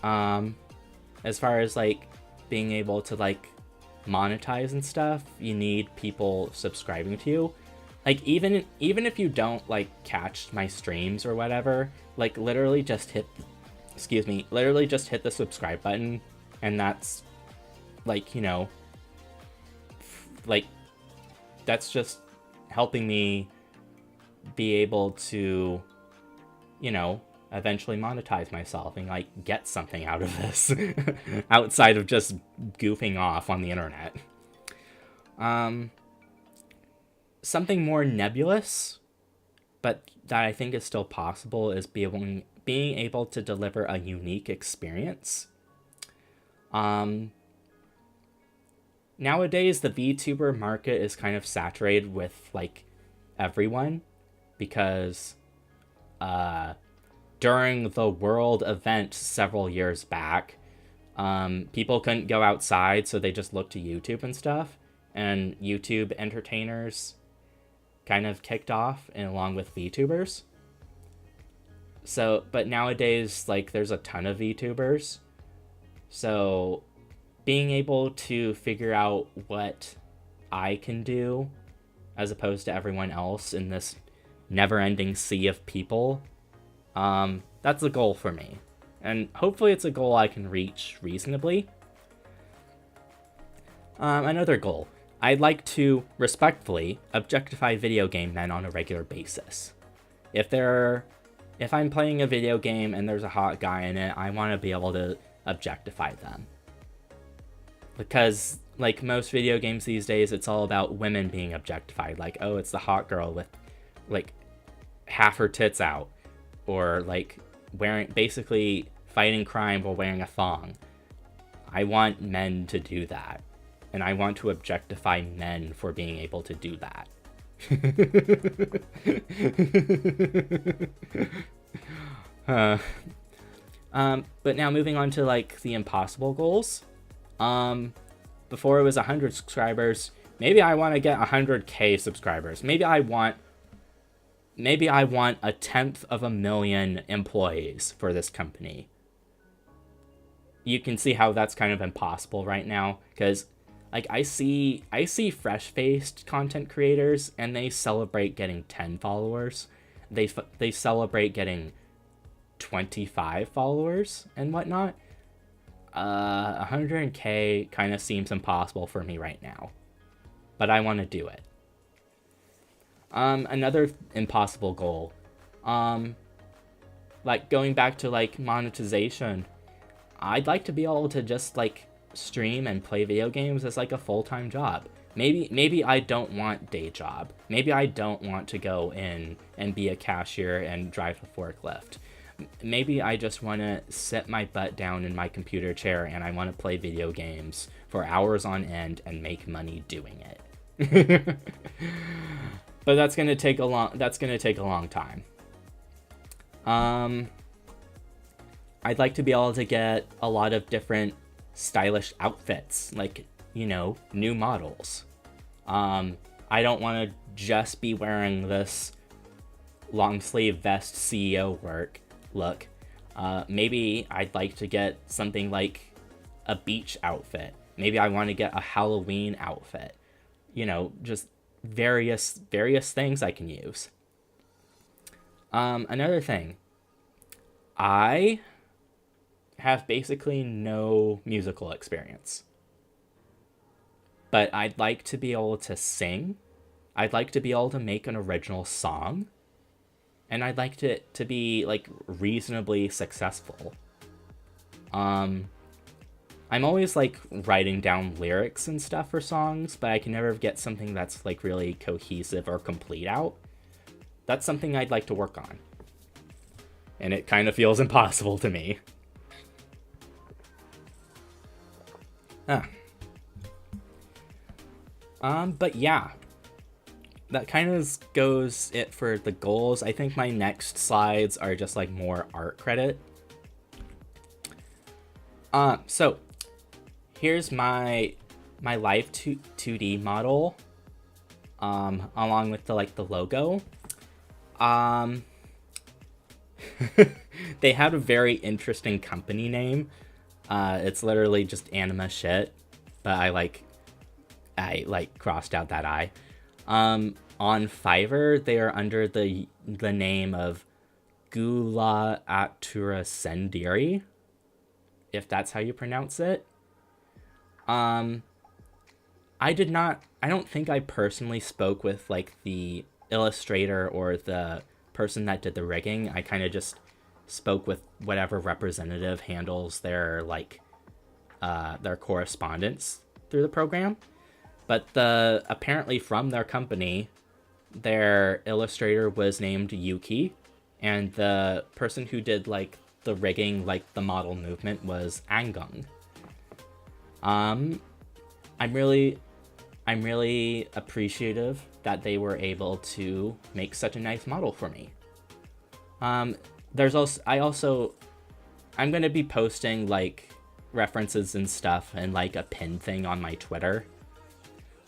As far as like being able to like monetize and stuff, you need people subscribing to you. Like even if you don't like catch my streams or whatever, like literally just hit the subscribe button, and that's like, like that's just helping me be able to, eventually monetize myself and like get something out of this outside of just goofing off on the internet. Something more nebulous, but that I think is still possible, is being able to deliver a unique experience. Nowadays, the VTuber market is kind of saturated with like everyone, because during the world event several years back, people couldn't go outside, so they just looked to YouTube and stuff, and YouTube entertainers kind of kicked off, and along with VTubers. So, but nowadays, like, there's a ton of VTubers, so being able to figure out what I can do as opposed to everyone else in this never-ending sea of people, that's a goal for me. And hopefully it's a goal I can reach reasonably. Another goal. I'd like to respectfully objectify video game men on a regular basis. If I'm playing a video game and there's a hot guy in it, I want to be able to objectify them. Because, like most video games these days, it's all about women being objectified. Like, oh, it's the hot girl with, like, half her tits out. Or, like, basically fighting crime while wearing a thong. I want men to do that. And I want to objectify men for being able to do that. But now moving on to like the impossible goals. Before it was 100 subscribers, maybe I want to get 100k subscribers. Maybe I want 1/10 employees for this company. You can see how that's kind of impossible right now, because like I see fresh-faced content creators, and they celebrate getting 10 followers. They celebrate getting 25 followers and whatnot. 100k kind of seems impossible for me right now, but I want to do it. Another impossible goal, like going back to like monetization, I'd like to be able to just like stream and play video games as like a full-time job. Maybe I don't want day job. Maybe I don't want to go in and be a cashier and drive a forklift. Maybe I just want to sit my butt down in my computer chair and I want to play video games for hours on end and make money doing it. But that's gonna take a long time. I'd like to be able to get a lot of different stylish outfits, like, new models. I don't want to just be wearing this long sleeve vest CEO look. Maybe I'd like to get something like a beach outfit. Maybe I want to get a Halloween outfit. Just various things I can use. Another thing, I have basically no musical experience, but I'd like to be able to sing. I'd like to be able to make an original song, and I'd like to be like reasonably successful. I'm always like writing down lyrics and stuff for songs, but I can never get something that's like really cohesive or complete out. That's something I'd like to work on. And it kind of feels impossible to me. But yeah. That kind of goes it for the goals. I think my next slides are just like more art credit. So here's my live 2D model, along with the logo. They had a very interesting company name. It's literally just anima shit, but I crossed out that I. On Fiverr, they are under the name of Gula Atura Sendiri, if that's how you pronounce it. I don't think I personally spoke with like the illustrator or the person that did the rigging. I kind of just spoke with whatever representative handles their correspondence through the program. But apparently from their company, their illustrator was named Yuki, and the person who did like the rigging, like the model movement, was Angung. I'm really appreciative that they were able to make such a nice model for me. I'm gonna be posting like references and stuff and like a pin thing on my Twitter.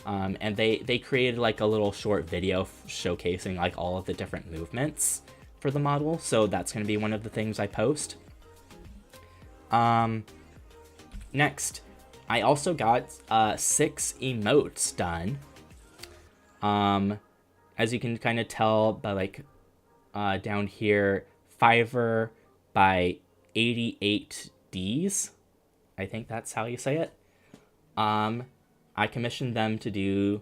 And they created like a little short video showcasing like all of the different movements for the model. So that's going to be one of the things I post. Next, I also got 6 emotes done. As you can kind of tell by like down here, Fiverr by 88Ds. I think that's how you say it. I commissioned them to do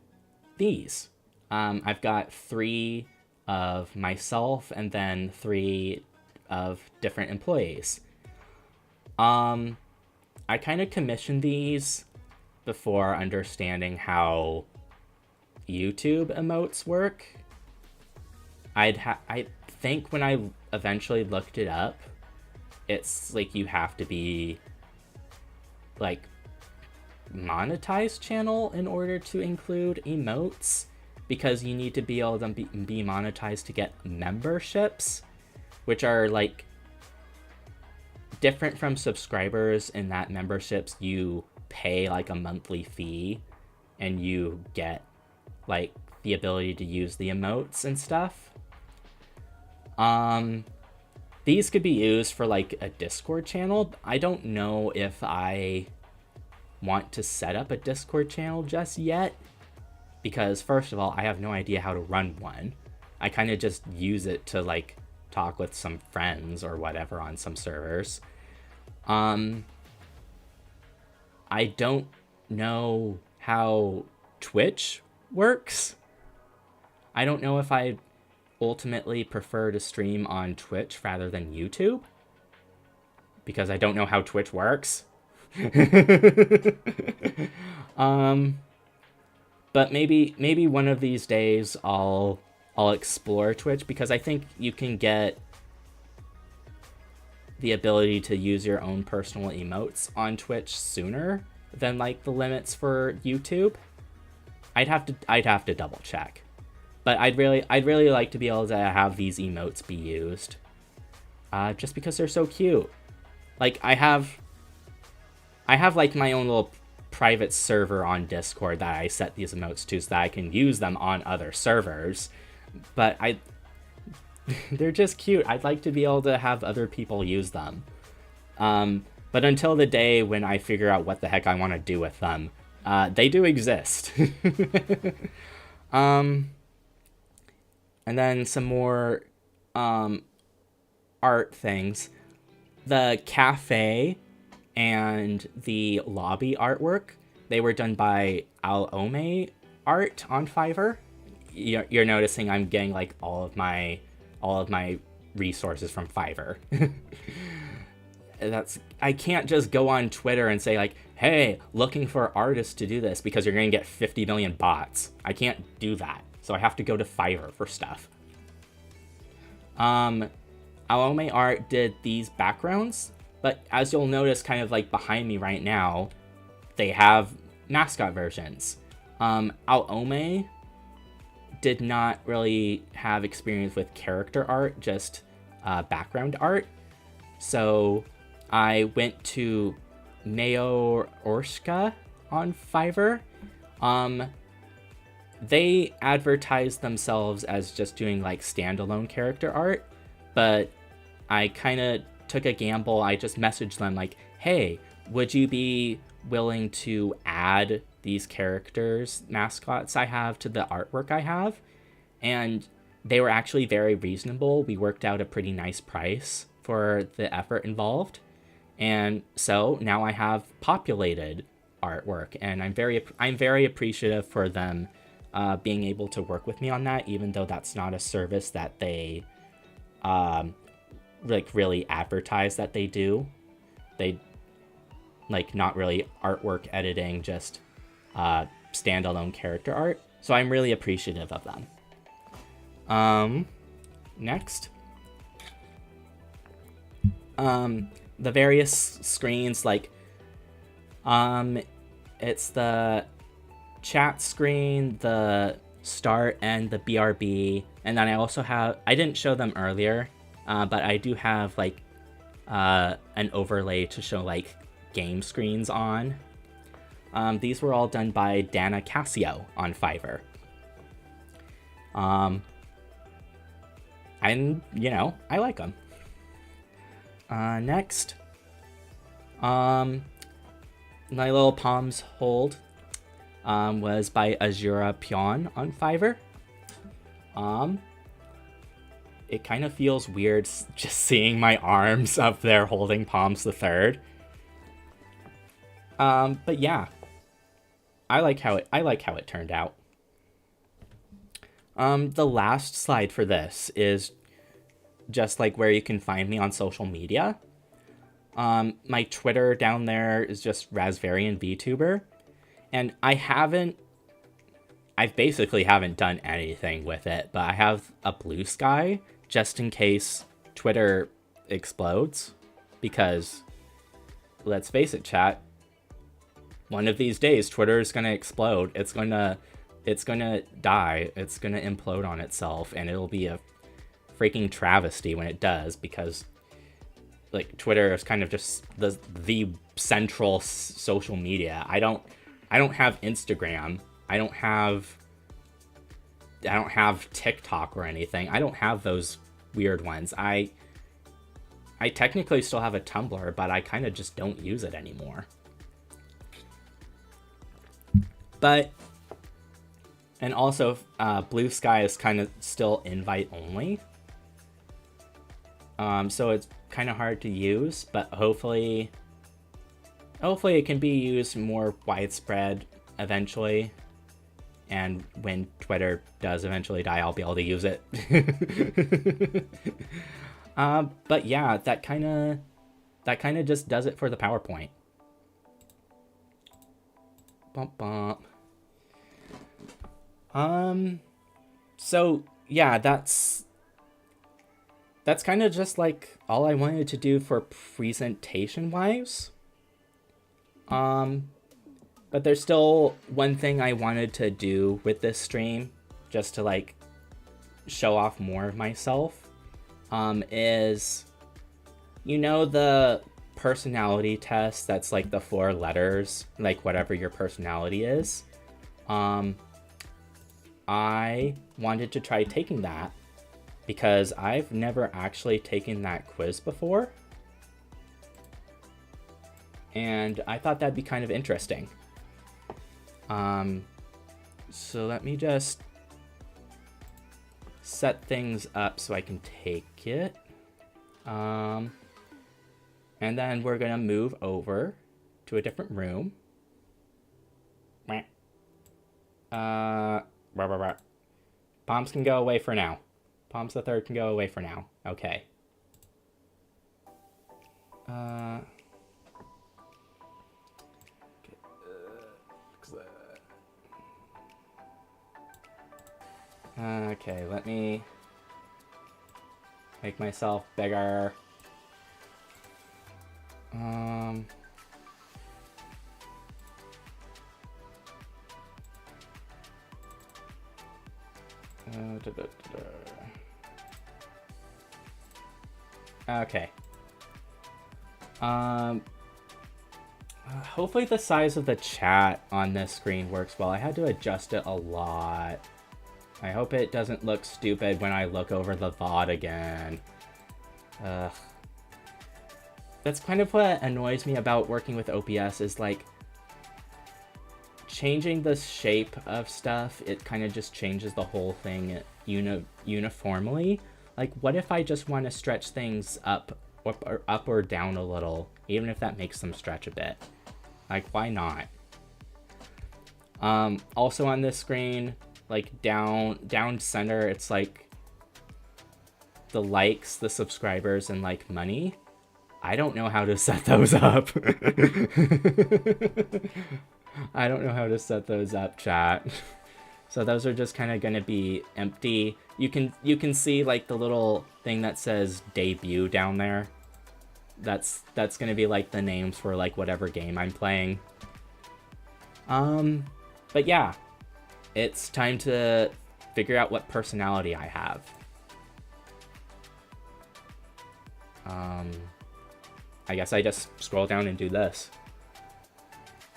these. I've got 3 of myself and then 3 of different employees. I kind of commissioned these before understanding how YouTube emotes work. I think when I eventually looked it up, it's like you have to be like monetized channel in order to include emotes, because you need to be able to be monetized to get memberships, which are like different from subscribers in that memberships you pay like a monthly fee and you get like the ability to use the emotes and stuff. These could be used for like a Discord channel. I don't know if I want to set up a Discord channel just yet, because first of all, I have no idea how to run one. I kind of just use it to like talk with some friends or whatever on some servers. I don't know how Twitch works. I don't know if I ultimately prefer to stream on Twitch rather than YouTube, because I don't know how Twitch works. But maybe one of these days I'll explore Twitch, because I think you can get the ability to use your own personal emotes on Twitch sooner than like the limits for YouTube. I'd have to double check, but I'd really like to be able to have these emotes be used, just because they're so cute. Like I have like my own little private server on Discord that I set these emotes to so that I can use them on other servers, but they're just cute. I'd like to be able to have other people use them. But until the day when I figure out what the heck I want to do with them, they do exist. And then some more art things. The cafe and the lobby artwork, they were done by Alome Art on Fiverr. You're noticing I'm getting like all of my resources from Fiverr. I can't just go on Twitter and say like, hey, looking for artists to do this, because you're going to get 50 million bots. I can't do that. So I have to go to Fiverr for stuff. Aome Art did these backgrounds, but as you'll notice kind of like behind me right now, they have mascot versions. Aome did not really have experience with character art, just background art. So I went to Neo Orshka on Fiverr. They advertised themselves as just doing like standalone character art, but I kind of took a gamble. I just messaged them like, hey, would you be willing to add these characters, mascots I have to the artwork I have? And they were actually very reasonable. We worked out a pretty nice price for the effort involved. And so now I have populated artwork, and I'm very appreciative for them being able to work with me on that, even though that's not a service that they like really advertise that they do. They like not really artwork editing, just standalone character art. So I'm really appreciative of them. Next. The various screens, like, it's the chat screen, the start, and the BRB. And then I also have, I didn't show them earlier, but I do have, like, an overlay to show, like, game screens on. These were all done by Dana Cassio on Fiverr. And, you know, I like them. Next. My Little Palms Hold was by Azura Pion on Fiverr. It kind of feels weird just seeing my arms up there holding Palms the Third. But yeah, I like how it turned out. The last slide for this is just like where you can find me on social media. My Twitter down there is just Rasferian Vtuber, and I basically haven't done anything with it, but I have a blue sky just in case Twitter explodes, because let's face it, chat, one of these days Twitter is going to explode. It's going to die. It's going to implode on itself, and it'll be a freaking travesty when it does, because like Twitter is kind of just the central social media. I don't have Instagram. I don't have TikTok or anything. I don't have those weird ones. I technically still have a Tumblr, but I kind of just don't use it anymore. But, and also, Blue Sky is kind of still invite only. So it's kind of hard to use, but hopefully it can be used more widespread eventually. And when Twitter does eventually die, I'll be able to use it. But yeah, that kind of just does it for the PowerPoint. Bump bump. So yeah, that's kind of just like all I wanted to do for presentation wise. But there's still one thing I wanted to do with this stream, just to like show off more of myself, is, you know, the personality test that's like the 4 letters, like whatever your personality is. I wanted to try taking that because I've never actually taken that quiz before. And I thought that'd be kind of interesting. So let me just set things up so I can take it. And then we're gonna move over to a different room. Palms can go away for now. Palms the Third can go away for now. Okay. Okay, let me make myself bigger. Okay. Hopefully the size of the chat on this screen works well. I had to adjust it a lot. I hope it doesn't look stupid when I look over the VOD again. That's kind of what annoys me about working with OBS is like changing the shape of stuff. It kind of just changes the whole thing uniformly. Like, what if I just want to stretch things up or down a little, even if that makes them stretch a bit? Like, why not? Also on this screen, like down center, it's like the likes, the subscribers, and like money. I don't know how to set those up. I don't know how to set those up, chat. So those are just kind of going to be empty. You can see like the little thing that says debut down there. That's going to be like the names for like whatever game I'm playing. But yeah, it's time to figure out what personality I have. I guess I just scroll down and do this.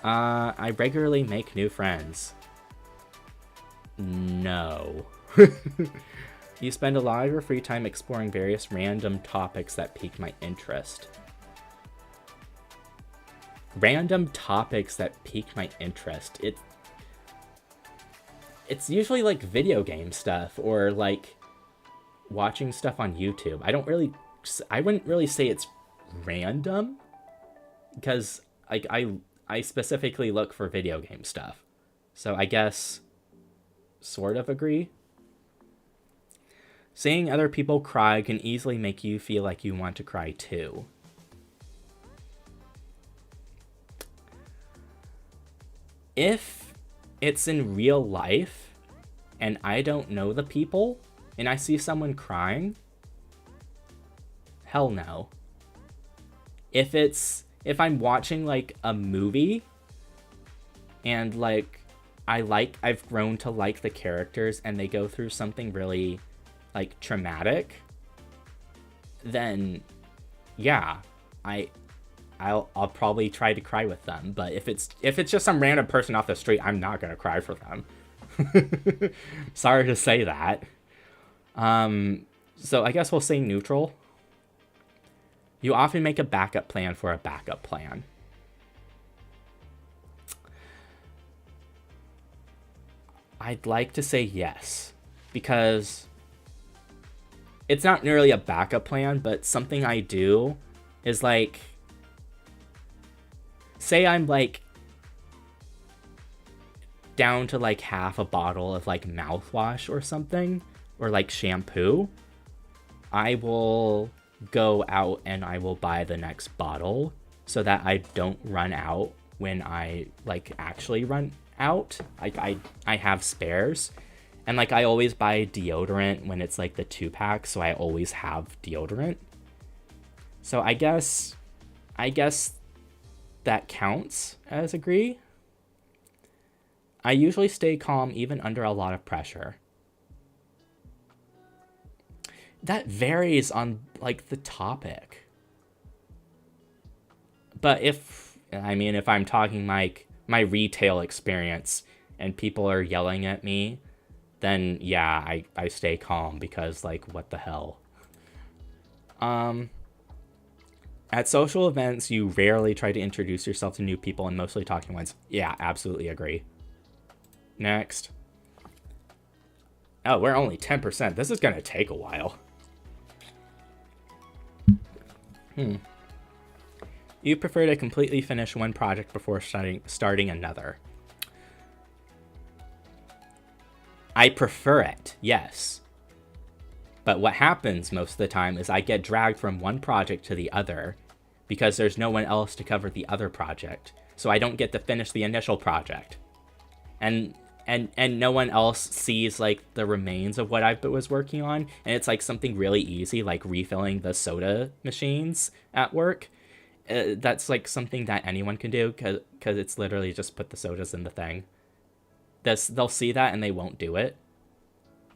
I regularly make new friends. No. You spend a lot of your free time exploring various random topics that pique my interest. Random topics that pique my interest. It's usually like video game stuff or like watching stuff on YouTube. I wouldn't really say it's random because like I specifically look for video game stuff. So I guess sort of agree. Seeing other people cry can easily make you feel like you want to cry too. If it's in real life and I don't know the people and I see someone crying, hell no. If I'm watching like a movie and like I've grown to like the characters and they go through something really like traumatic, then yeah, I'll probably try to cry with them. But if it's just some random person off the street, I'm not gonna cry for them. Sorry to say that. So I guess we'll say neutral. You often make a backup plan for a backup plan. I'd like to say yes, because it's not nearly a backup plan, but something I do is like, say I'm like down to like half a bottle of like mouthwash or something, or like shampoo, I will go out and I will buy the next bottle so that I don't run out when I like actually run out. Like I have spares, and like I always buy deodorant when it's like the 2-pack, so I always have deodorant. So I guess that counts as agree. I usually stay calm even under a lot of pressure. That varies on like the topic. But if I'm talking like my retail experience and people are yelling at me, then yeah, I stay calm because like what the hell. At social events, you rarely try to introduce yourself to new people and mostly talking ones. Yeah, absolutely agree. Next. Oh, we're only 10%. This is gonna take a while. You prefer to completely finish one project before starting another. I prefer it, yes. But what happens most of the time is I get dragged from one project to the other because there's no one else to cover the other project. So I don't get to finish the initial project. And and no one else sees like the remains of what I was working on, and it's like something really easy, like refilling the soda machines at work. That's like something that anyone can do, because it's literally just put the sodas in the thing. They'll see that and they won't do it.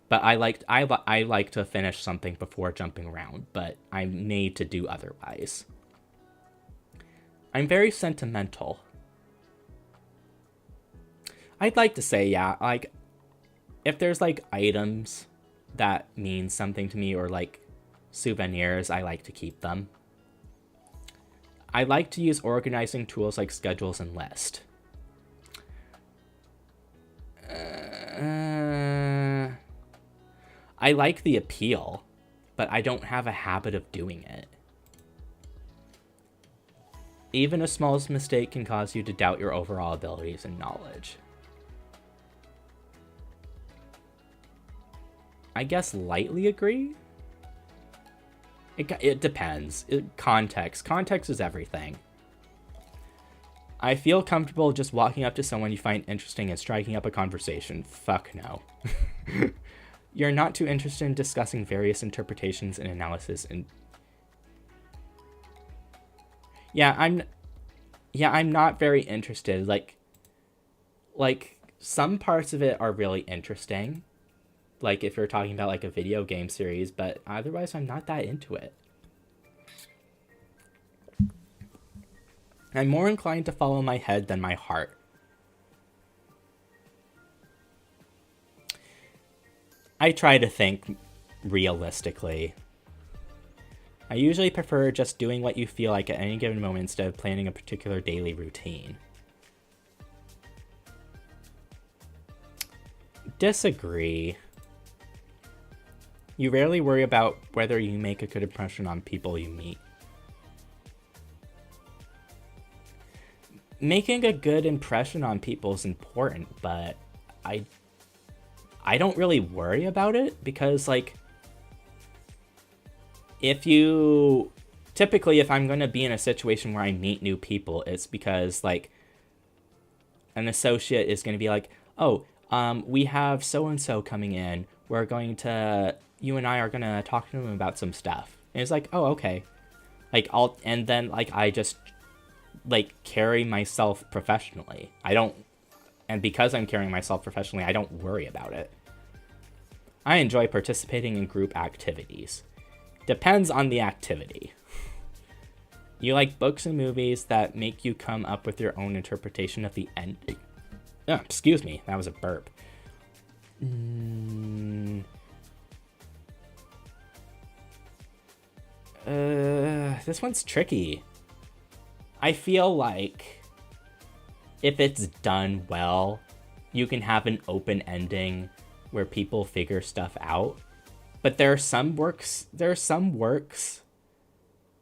But I like to finish something before jumping around, but I'm made to do otherwise. I'm very sentimental. I'd like to say, yeah, like, if there's, like, items that mean something to me, or, like, souvenirs, I like to keep them. I like to use organizing tools like schedules and lists. I like the appeal, but I don't have a habit of doing it. Even a smallest mistake can cause you to doubt your overall abilities and knowledge. I guess lightly agree? It depends. Context. Context is everything. I feel comfortable just walking up to someone you find interesting and striking up a conversation. Fuck no. You're not too interested in discussing various interpretations and analysis and... I'm not very interested. Like some parts of it are really interesting. Like, if you're talking about, like, a video game series, but otherwise I'm not that into it. I'm more inclined to follow my head than my heart. I try to think realistically. I usually prefer just doing what you feel like at any given moment instead of planning a particular daily routine. Disagree. You rarely worry about whether you make a good impression on people you meet. Making a good impression on people is important, but I don't really worry about it, because, like, typically if I'm going to be in a situation where I meet new people, it's because, like, an associate is going to be like, oh, we have so-and-so coming in. You and I are going to talk to them about some stuff. And it's like, oh, okay. Like, and then, like, I just, like, carry myself professionally. And because I'm carrying myself professionally, I don't worry about it. I enjoy participating in group activities. Depends on the activity. You like books and movies that make you come up with your own interpretation of the ending. Oh, excuse me, that was a burp. This one's tricky. I feel like if it's done well, you can have an open ending where people figure stuff out. But there are some works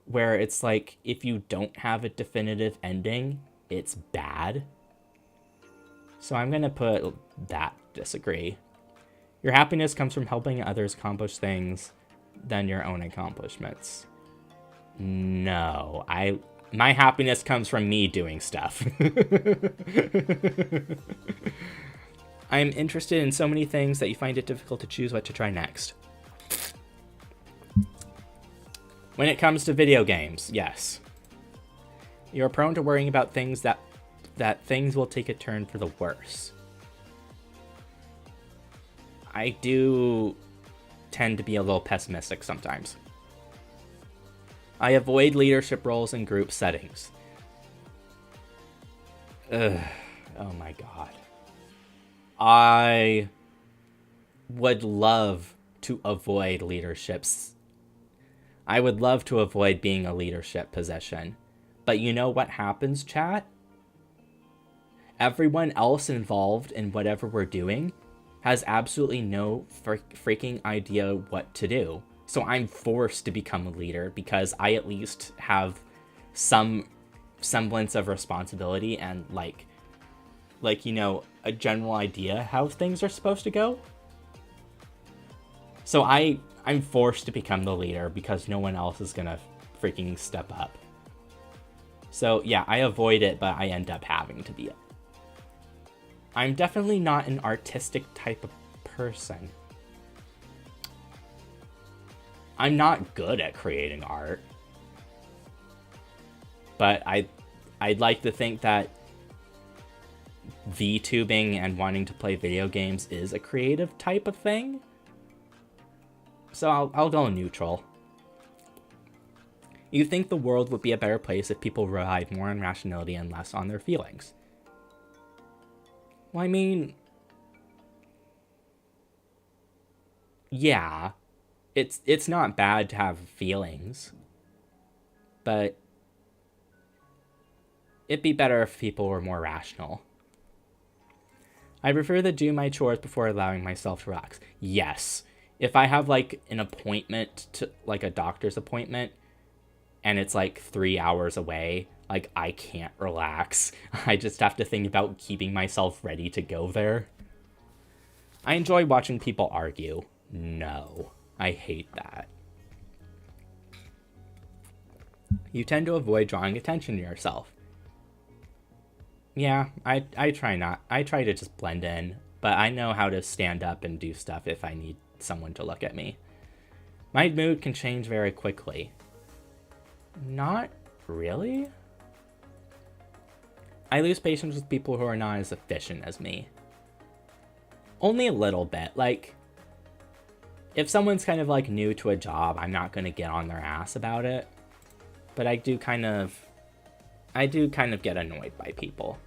where it's like, if you don't have a definitive ending, it's bad. So I'm gonna put that disagree. Your happiness comes from helping others accomplish things than your own accomplishments. No, my happiness comes from me doing stuff. I'm interested in so many things that you find it difficult to choose what to try next. When it comes to video games, yes. You're prone to worrying about things that things will take a turn for the worse. I do tend to be a little pessimistic sometimes. I avoid leadership roles in group settings. Ugh. Oh my god. I would love to avoid leaderships. I would love to avoid being a leadership position. But you know what happens, chat? Everyone else involved in whatever we're doing has absolutely no freaking idea what to do. So I'm forced to become a leader because I at least have some semblance of responsibility and like you know, a general idea how things are supposed to go. So I'm forced to become the leader because no one else is gonna freaking step up. So yeah, I avoid it, but I end up having to be it. I'm definitely not an artistic type of person. I'm not good at creating art. But I'd like to think that VTubing and wanting to play video games is a creative type of thing. So I'll go neutral. You think the world would be a better place if people relied more on rationality and less on their feelings? Well, I mean, yeah, it's not bad to have feelings, but it'd be better if people were more rational. I prefer to do my chores before allowing myself to relax. Yes. If I have, like, an appointment, to like a doctor's appointment, and it's, like, 3 hours away, like, I can't relax. I just have to think about keeping myself ready to go there. I enjoy watching people argue. No. I hate that. You tend to avoid drawing attention to yourself. Yeah, I try not. I try to just blend in, but I know how to stand up and do stuff if I need someone to look at me. My mood can change very quickly. Not really. I lose patience with people who are not as efficient as me. Only a little bit. Like, if someone's kind of like new to a job, I'm not going to get on their ass about it. But I do kind of get annoyed by people.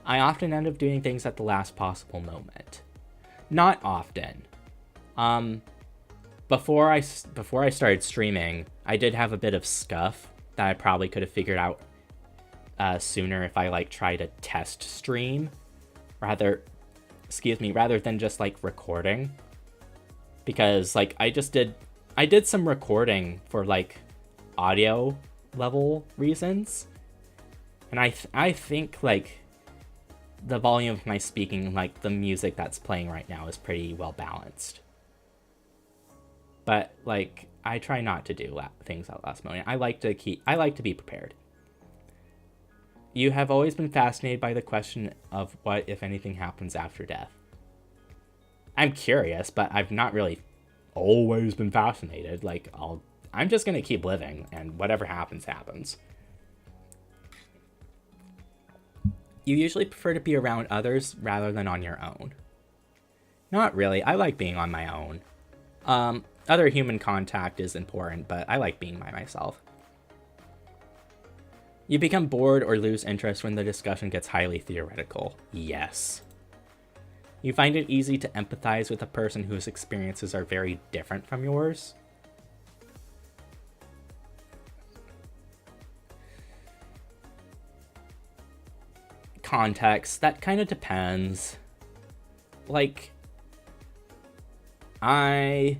I often end up doing things at the last possible moment. Not often. Before I started streaming, I did have a bit of scuff that I probably could have figured out sooner if I like tried to test stream rather than just like recording. Because like I did some recording for like audio level reasons. And I think like the volume of my speaking, like the music that's playing right now, is pretty well balanced. But like I try not to do things at last moment. I like to be prepared. You have always been fascinated by the question of what, if anything, happens after death. I'm curious, but I've not really always been fascinated. Like I'm just gonna keep living, and whatever happens, happens. You usually prefer to be around others rather than on your own. Not really. I like being on my own. Other human contact is important, but I like being by myself. You become bored or lose interest when the discussion gets highly theoretical. Yes. You find it easy to empathize with a person whose experiences are very different from yours. Context, that kind of depends. Like, I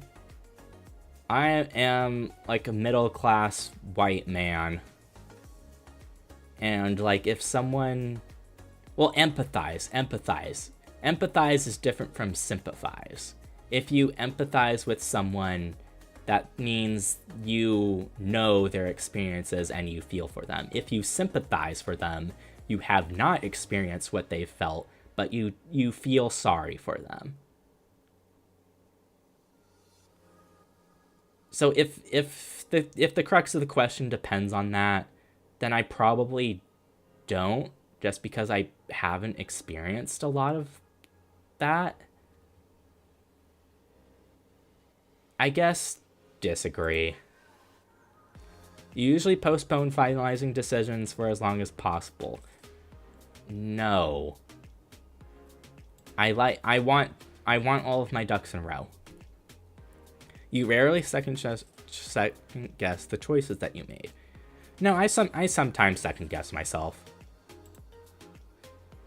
am like a middle-class white man, and like if someone, well, empathize is different from sympathize. If you empathize with someone, that means you know their experiences and you feel for them. If you sympathize for them, you have not experienced what they felt, but you feel sorry for them. So if the crux of the question depends on that, then I probably don't, just because I haven't experienced a lot of that. I guess disagree. You usually postpone finalizing decisions for as long as possible. No. I want all of my ducks in a row. You rarely second guess the choices that you made. No, I sometimes second guess myself.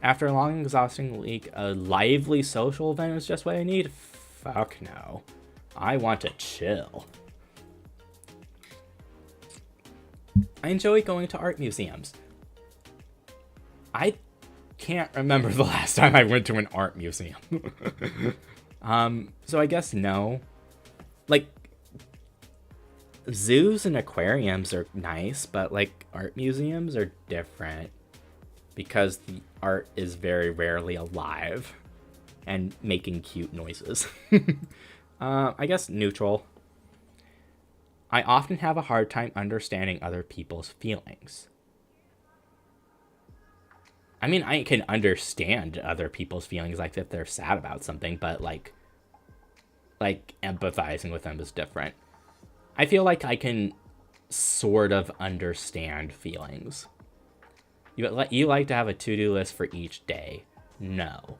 After a long, exhausting week, a lively social event is just what I need? Fuck no. I want to chill. I enjoy going to art museums. I can't remember the last time I went to an art museum. So I guess no. Like, zoos and aquariums are nice, but like art museums are different. because the art is very rarely alive and making cute noises. I guess neutral. I often have a hard time understanding other people's feelings. I mean, I can understand other people's feelings, like if they're sad about something, but like empathizing with them is different. I feel like I can sort of understand feelings. You like to have a to-do list for each day. No.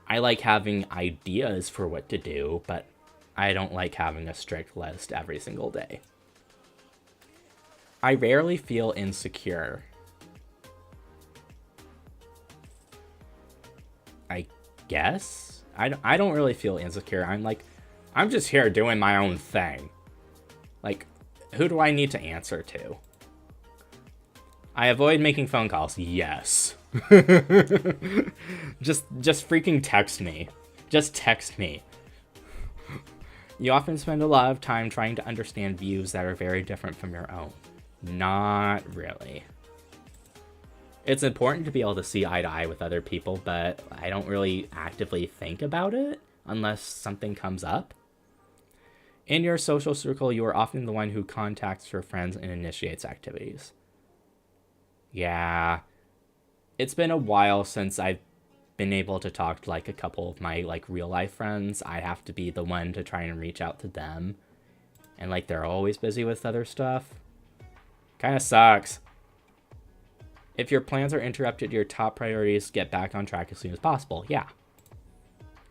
I like having ideas for what to do, but I don't like having a strict list every single day. I rarely feel insecure. I guess? I don't really feel insecure. I'm just here doing my own thing. Like, who do I need to answer to? I avoid making phone calls. Yes. just freaking text me. Just text me. You often spend a lot of time trying to understand views that are very different from your own. Not really. It's important to be able to see eye to eye with other people, but I don't really actively think about it unless something comes up. In your social circle, you are often the one who contacts your friends and initiates activities. Yeah. It's been a while since I've been able to talk to like a couple of my like real life friends. I have to be the one to try and reach out to them. And like they're always busy with other stuff. Kind of sucks. If your plans are interrupted, your top priority is get back on track as soon as possible. Yeah.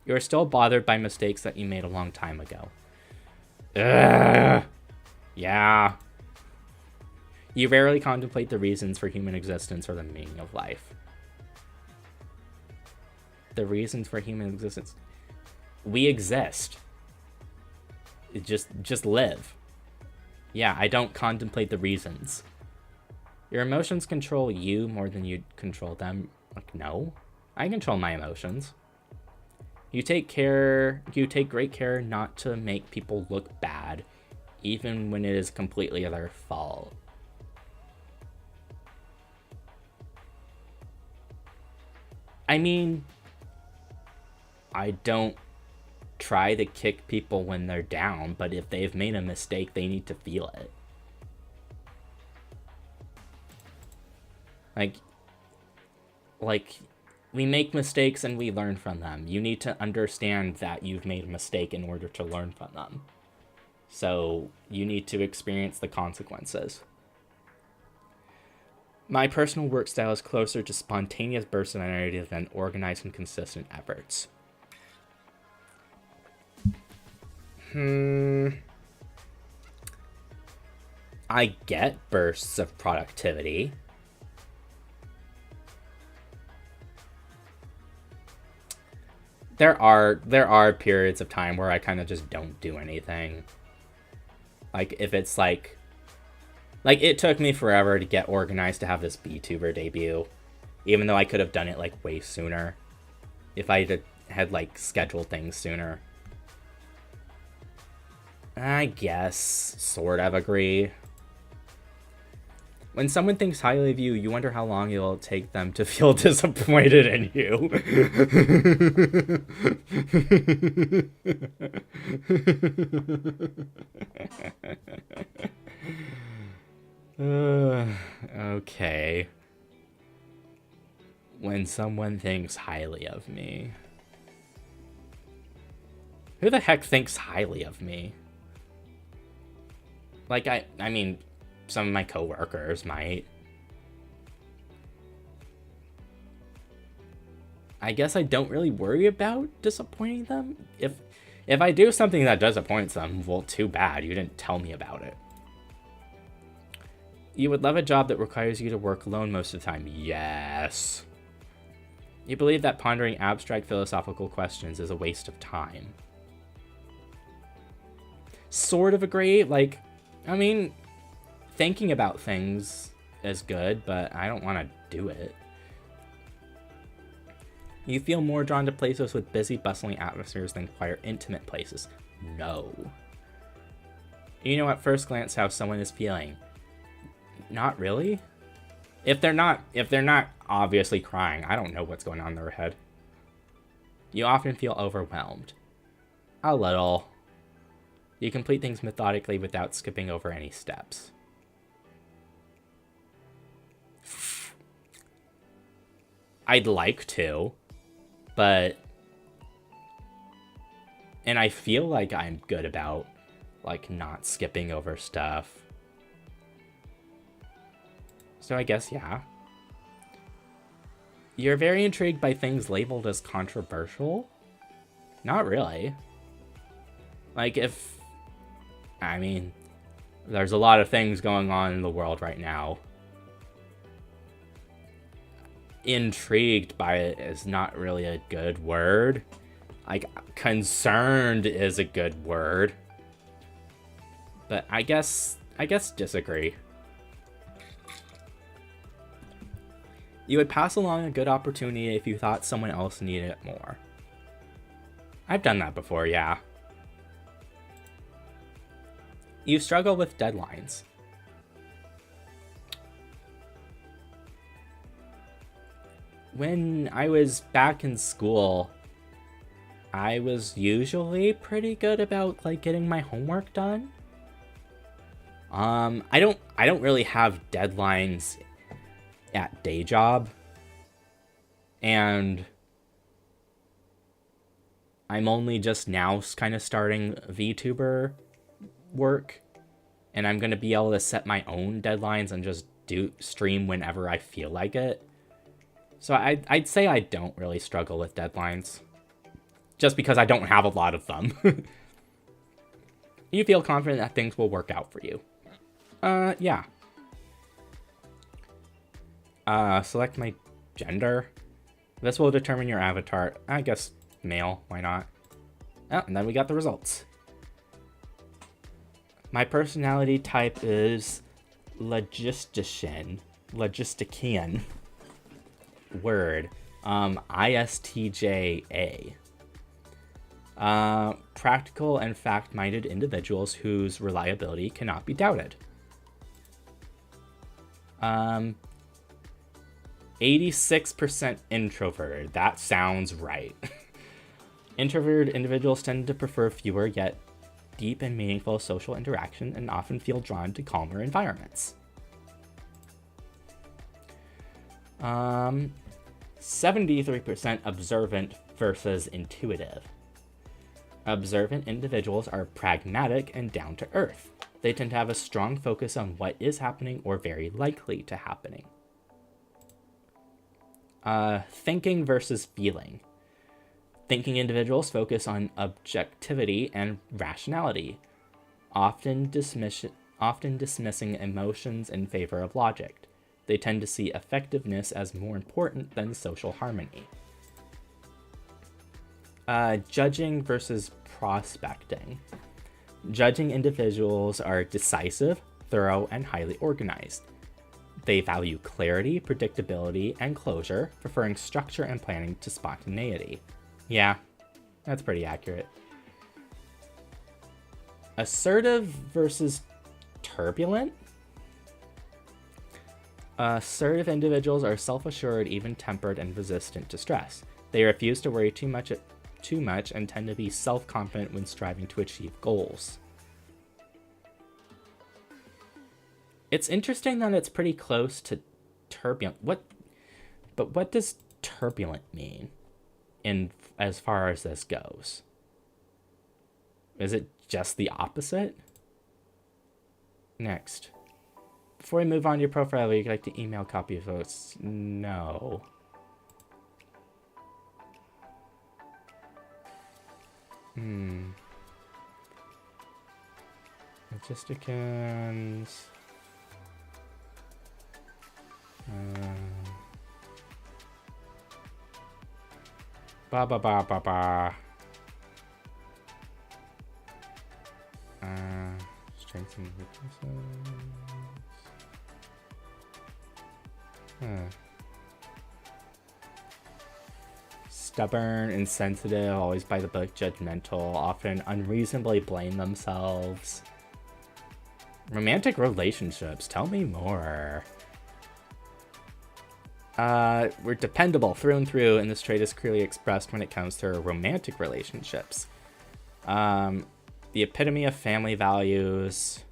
You're still bothered by mistakes that you made a long time ago. Ugh. Yeah. You rarely contemplate the reasons for human existence or the meaning of life. The reasons for human existence. We exist. Just live. Yeah, I don't contemplate the reasons. Your emotions control you more than you control them. Like, no. I control my emotions. You take great care not to make people look bad, even when it is completely their fault. I mean, I don't try to kick people when they're down, but if they've made a mistake, they need to feel it. Like, we make mistakes and we learn from them. You need to understand that you've made a mistake in order to learn from them. So, you need to experience the consequences. My personal work style is closer to spontaneous bursts of energy than organized and consistent efforts. I get bursts of productivity. There are periods of time where I kind of just don't do anything. Like, if it's like it took me forever to get organized to have this Vtuber debut, even though I could have done it like way sooner if I had like scheduled things sooner. I guess sort of agree. When someone thinks highly of you, you wonder how long it'll take them to feel disappointed in you. Okay. When someone thinks highly of me. Who the heck thinks highly of me? Like, I mean, some of my coworkers might. I guess I don't really worry about disappointing them. If I do something that disappoints them, well, too bad. You didn't tell me about it. You would love a job that requires you to work alone most of the time. Yes. You believe that pondering abstract philosophical questions is a waste of time. Sort of agree. Like, I mean, thinking about things is good, but I don't want to do it. You feel more drawn to places with busy, bustling atmospheres than quiet, intimate places. No. You know at first glance how someone is feeling. Not really. If they're not obviously crying, I don't know what's going on in their head. You often feel overwhelmed. A little. You complete things methodically without skipping over any steps. I'd like to, but... And I feel like I'm good about, like, not skipping over stuff. So I guess, yeah. You're very intrigued by things labeled as controversial? Not really. Like, I mean, there's a lot of things going on in the world right now. Intrigued by it is not really a good word. Like, concerned is a good word. But I guess disagree. You would pass along a good opportunity if you thought someone else needed it more. I've done that before, yeah. You struggle with deadlines. When I was back in school, I was usually pretty good about, like, getting my homework done. I don't really have deadlines at day job, and I'm only just now kind of starting Vtuber work, and I'm gonna be able to set my own deadlines and just stream whenever I feel like it. So I'd say I don't really struggle with deadlines, just because I don't have a lot of them. You feel confident that things will work out for you. Yeah. Select my gender. This will determine your avatar. I guess male, why not? Oh, and then we got the results. My personality type is logistician. Word. ISTJA. Practical and fact-minded individuals whose reliability cannot be doubted. 86% introverted. That sounds right. Introverted individuals tend to prefer fewer yet deep and meaningful social interaction and often feel drawn to calmer environments. 73% observant versus intuitive. Observant individuals are pragmatic and down to earth. They tend to have a strong focus on what is happening or very likely to happening. Thinking versus feeling. Thinking individuals focus on objectivity and rationality, often dismissing emotions in favor of logic. They tend to see effectiveness as more important than social harmony. Judging versus prospecting. Judging individuals are decisive, thorough, and highly organized. They value clarity, predictability, and closure, preferring structure and planning to spontaneity. Yeah, that's pretty accurate. Assertive versus turbulent. Assertive individuals are self-assured, even-tempered, and resistant to stress. They refuse to worry too much and tend to be self-confident when striving to achieve goals. It's interesting that it's pretty close to turbulent. What does turbulent mean as far as this goes? Is it just the opposite? Next. Before we move on to your profile, would you like to email copy of votes? No. Logisticans. Strengths and weaknesses. Stubborn, insensitive, always by the book, judgmental, often unreasonably blame themselves. Romantic relationships, tell me more. We're dependable through and through, and this trait is clearly expressed when it comes to romantic relationships. The epitome of family values.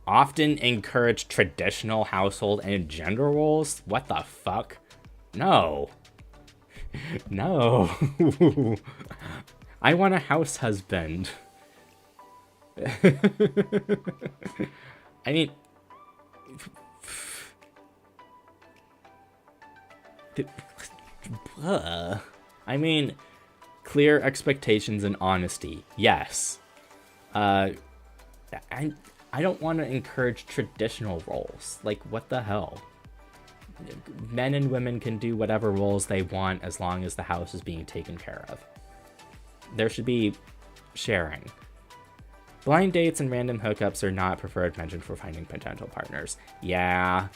Often encourage traditional household and gender roles. What the fuck? No. No. I want a house husband. I mean... I mean, clear expectations and honesty. Yes. I don't want to encourage traditional roles. Like, what the hell? Men and women can do whatever roles they want as long as the house is being taken care of. There should be sharing. Blind dates and random hookups are not preferred method for finding potential partners. Yeah.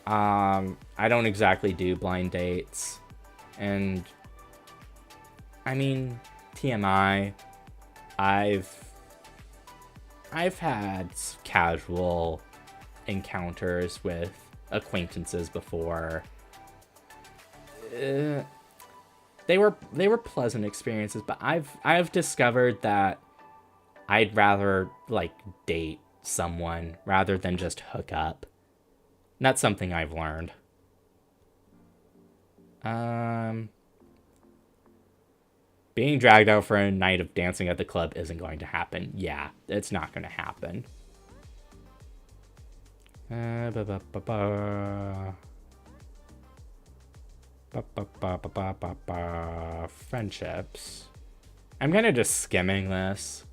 I don't exactly do blind dates. And I mean, TMI, I've had casual encounters with acquaintances before. They were pleasant experiences, but I've discovered that I'd rather like date someone rather than just hook up. That's something I've learned. Being dragged out for a night of dancing at the club isn't going to happen. Yeah, it's not going to happen. Friendships. I'm kind of just skimming this.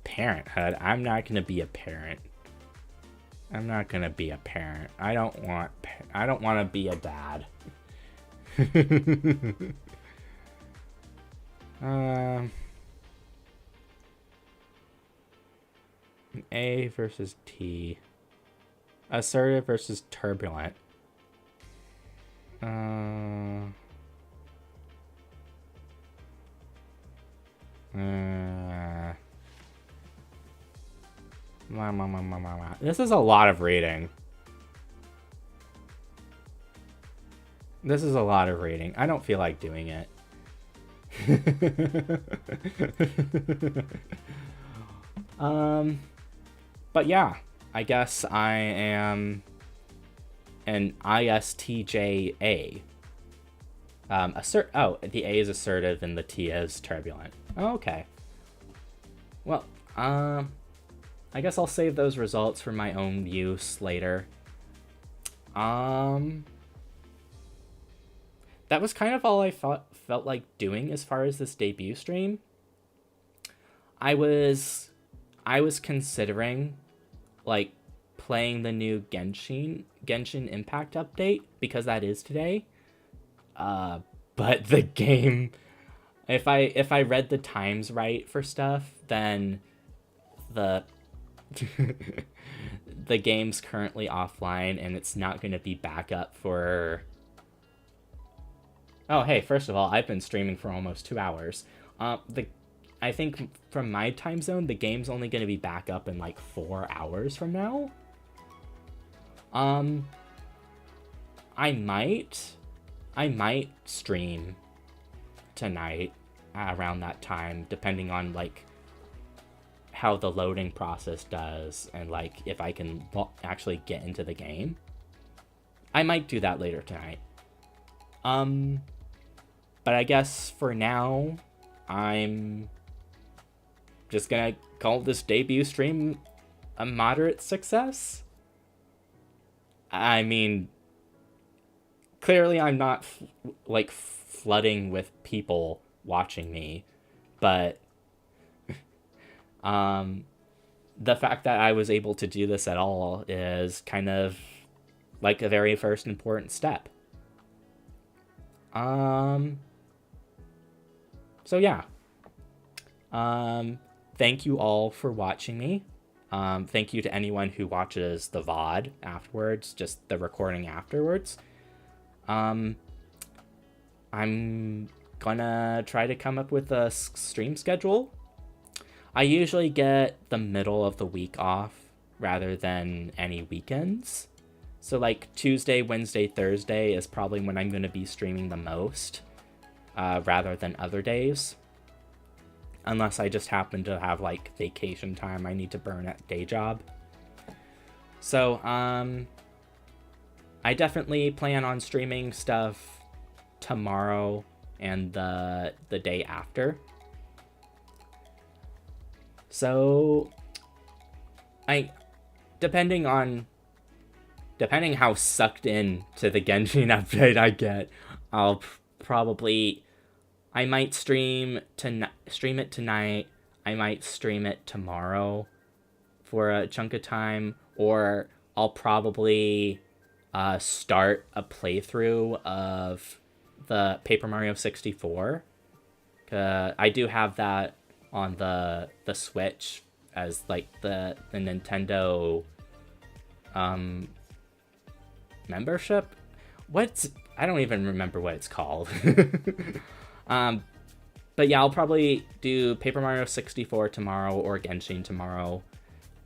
Parenthood. I'm not gonna be a parent. I'm not gonna be a parent. I don't want to be a dad. A versus T. Assertive versus turbulent. This is a lot of reading. This is a lot of reading. I don't feel like doing it. But yeah, I guess I am an ISTJA. The A is assertive and the T is turbulent. Oh, okay. Well, I guess I'll save those results for my own use later. That was kind of all I felt like doing as far as this debut stream. I was considering like playing the new Genshin Impact update because that is today. But the game, if I read the times right for stuff, then the game's currently offline and it's not going to be back up for... Oh, hey, first of all, I've been streaming for almost 2 hours. I think from my time zone, the game's only going to be back up in like 4 hours from now. I might stream tonight around that time, depending on like how the loading process does and like if I can actually get into the game. I might do that later tonight. But I guess for now, I'm just gonna call this debut stream a moderate success. I mean, clearly I'm not like flooding with people watching me, but the fact that I was able to do this at all is kind of like a very first important step. So yeah. Thank you all for watching me. Thank you to anyone who watches the VOD afterwards, just the recording afterwards. I'm gonna try to come up with a stream schedule. I usually get the middle of the week off rather than any weekends. So like Tuesday, Wednesday, Thursday is probably when I'm going to be streaming the most, rather than other days. Unless I just happen to have like vacation time I need to burn at day job. So I definitely plan on streaming stuff tomorrow and the day after. So depending how sucked in to the Genshin update I get, I'll I might stream it tonight. I might stream it tomorrow for a chunk of time, or I'll probably start a playthrough of the Paper Mario 64. I do have that on the Switch as like the Nintendo membership. I don't even remember what it's called. But yeah, I'll probably do Paper Mario 64 tomorrow or Genshin tomorrow.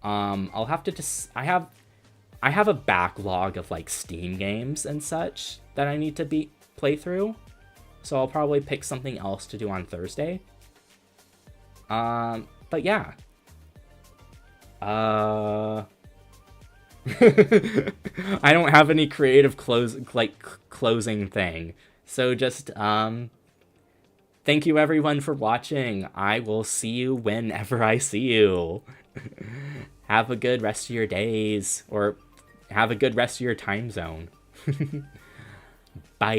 I'll have to I have a backlog of like Steam games and such that I need to play through. So I'll probably pick something else to do on Thursday. But yeah. I don't have any creative closing thing. So just thank you everyone for watching. I will see you whenever I see you. Have a good rest of your days, or have a good rest of your time zone. Bye.